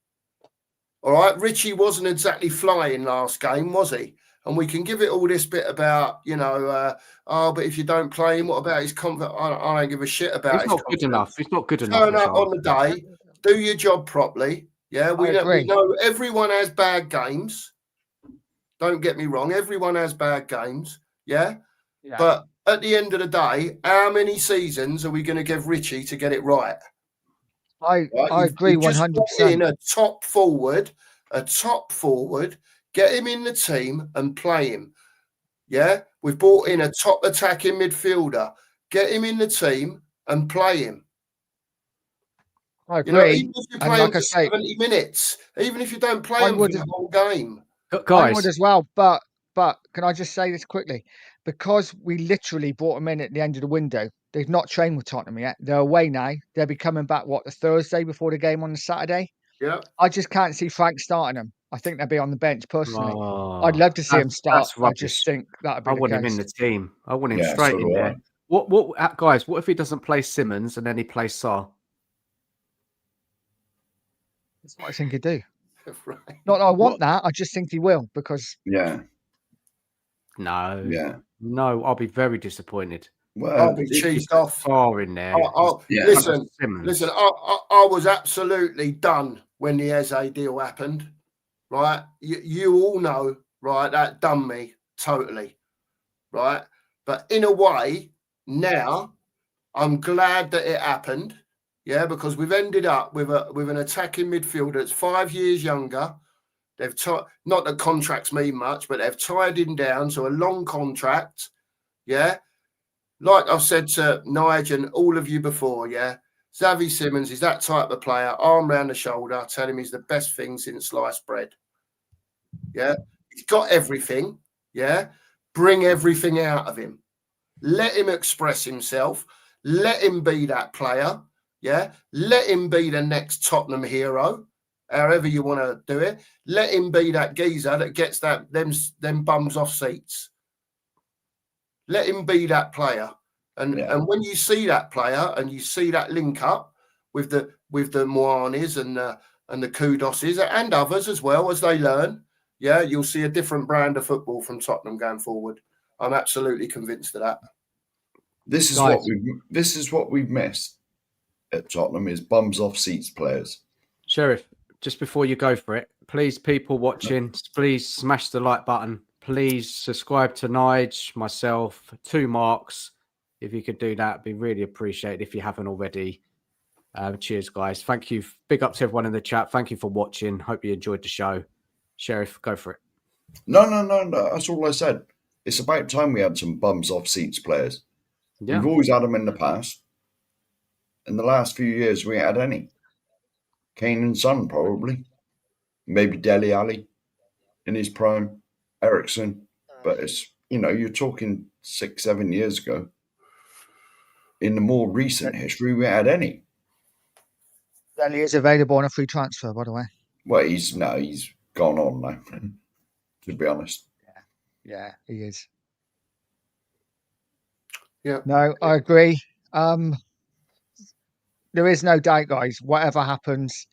All right. Richie wasn't exactly flying last game, was he? And we can give it all this bit about, but if you don't play him, what about his confidence? I don't give a shit about He's not good enough. He's not good enough. Turn up on the day, do your job properly. Yeah, we know everyone has bad games. Don't get me wrong. Everyone has bad games. Yeah. But at the end of the day, how many seasons are we going to give Richie to get it right? I agree 100%. In a top forward, get him in the team and play him. Yeah, we've brought in a top attacking midfielder. Get him in the team and play him. I agree. Even if you play him for 70 minutes, even if you don't play him for the whole game. Guys, I would as well, but can I just say this quickly? Because we literally brought them in at the end of the window, they've not trained with Tottenham yet. They're away now. They'll be coming back, the Thursday before the game on the Saturday? Yeah. I just can't see Frank starting them. I think they'll be on the bench, personally. I'd love to see him start. I just think that would be I want him in the team. I want him straight in there. What, guys, what if he doesn't play Simons and then he plays Sarr? That's what I think he'd do. Right. Not that I want that. I just think he will because. Yeah. No. Yeah. No, I'll be very disappointed. Well, I'll be cheesed off. Far in there. Listen. I was absolutely done when the Eze deal happened. Right, you all know, right? That done me totally, right? But in a way, now I'm glad that it happened. Yeah, because we've ended up with an attacking midfielder that's 5 years younger. They've not that contracts mean much, but they've tied him down to a long contract. Yeah, like I've said to Nige and all of you before. Yeah, Xavi Simons is that type of player. Arm round the shoulder, tell him he's the best thing since sliced bread. Yeah, he's got everything. Yeah, bring everything out of him. Let him express himself. Let him be that player. Yeah, let him be the next Tottenham hero, however you want to do it. Let him be that geezer that gets them bums off seats. Let him be that player. And when you see that player and you see that link up with the Moanis and the Kudoses and others as well as they learn, yeah, you'll see a different brand of football from Tottenham going forward. I'm absolutely convinced of that. This is what we've missed at Tottenham is bums off seats players. Sheriff, just before you go for it, please, people watching, please smash the like button. Please subscribe to Nige, myself, 2 Marks. If you could do that, it'd be really appreciated if you haven't already. Cheers, guys. Thank you. Big up to everyone in the chat. Thank you for watching. Hope you enjoyed the show. Sheriff, go for it. No. That's all I said. It's about time we had some bums off seats players. Yeah. We've always had them in the past. In the last few years, we ain't had any. Kane and Son, probably. Maybe Dele Alli in his prime. Ericsson. But it's, you're talking 6-7 years ago. In the more recent history, we ain't had any. Dele is available on a free transfer, by the way. Well, he's gone on now, to be honest. Yeah, he is. Yeah. No, I agree. There is no doubt, guys, whatever happens,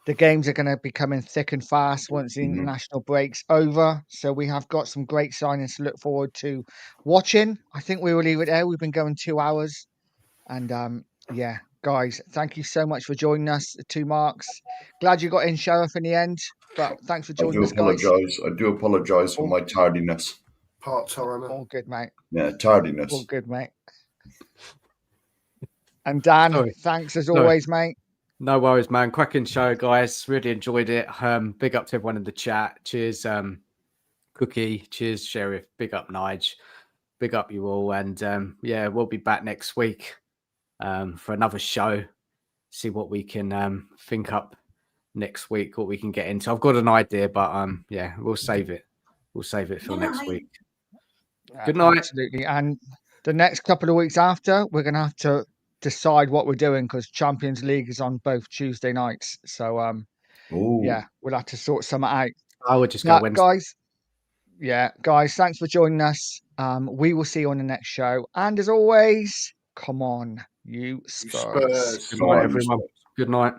the games are going to be coming thick and fast once the international break's over. So we have got some great signings to look forward to watching. I think we will leave it there. We've been going 2 hours. And guys, thank you so much for joining us, 2 Marks. Glad you got in, Sheriff, in the end. But thanks for joining us, guys. I do apologise for my tardiness. Part-timer. All good, mate. Yeah, tardiness. All good, mate. And Dan, thanks as always, mate. No worries, man. Cracking show, guys. Really enjoyed it. Big up to everyone in the chat. Cheers, Cookie. Cheers, Sheriff. Big up, Nige. Big up you all. And yeah, we'll be back next week for another show. See what we can think up next week, what we can get into. I've got an idea, but yeah, we'll save it. We'll save it for next week. Good night. Absolutely. And the next couple of weeks after, we're going to have to decide what we're doing because Champions League is on both Tuesday nights. So, yeah, we'll have to sort something out. I would just go Wednesday. Guys, thanks for joining us. We will see you on the next show. And as always, come on, you Spurs. Spurs. Good night, everyone. Good night.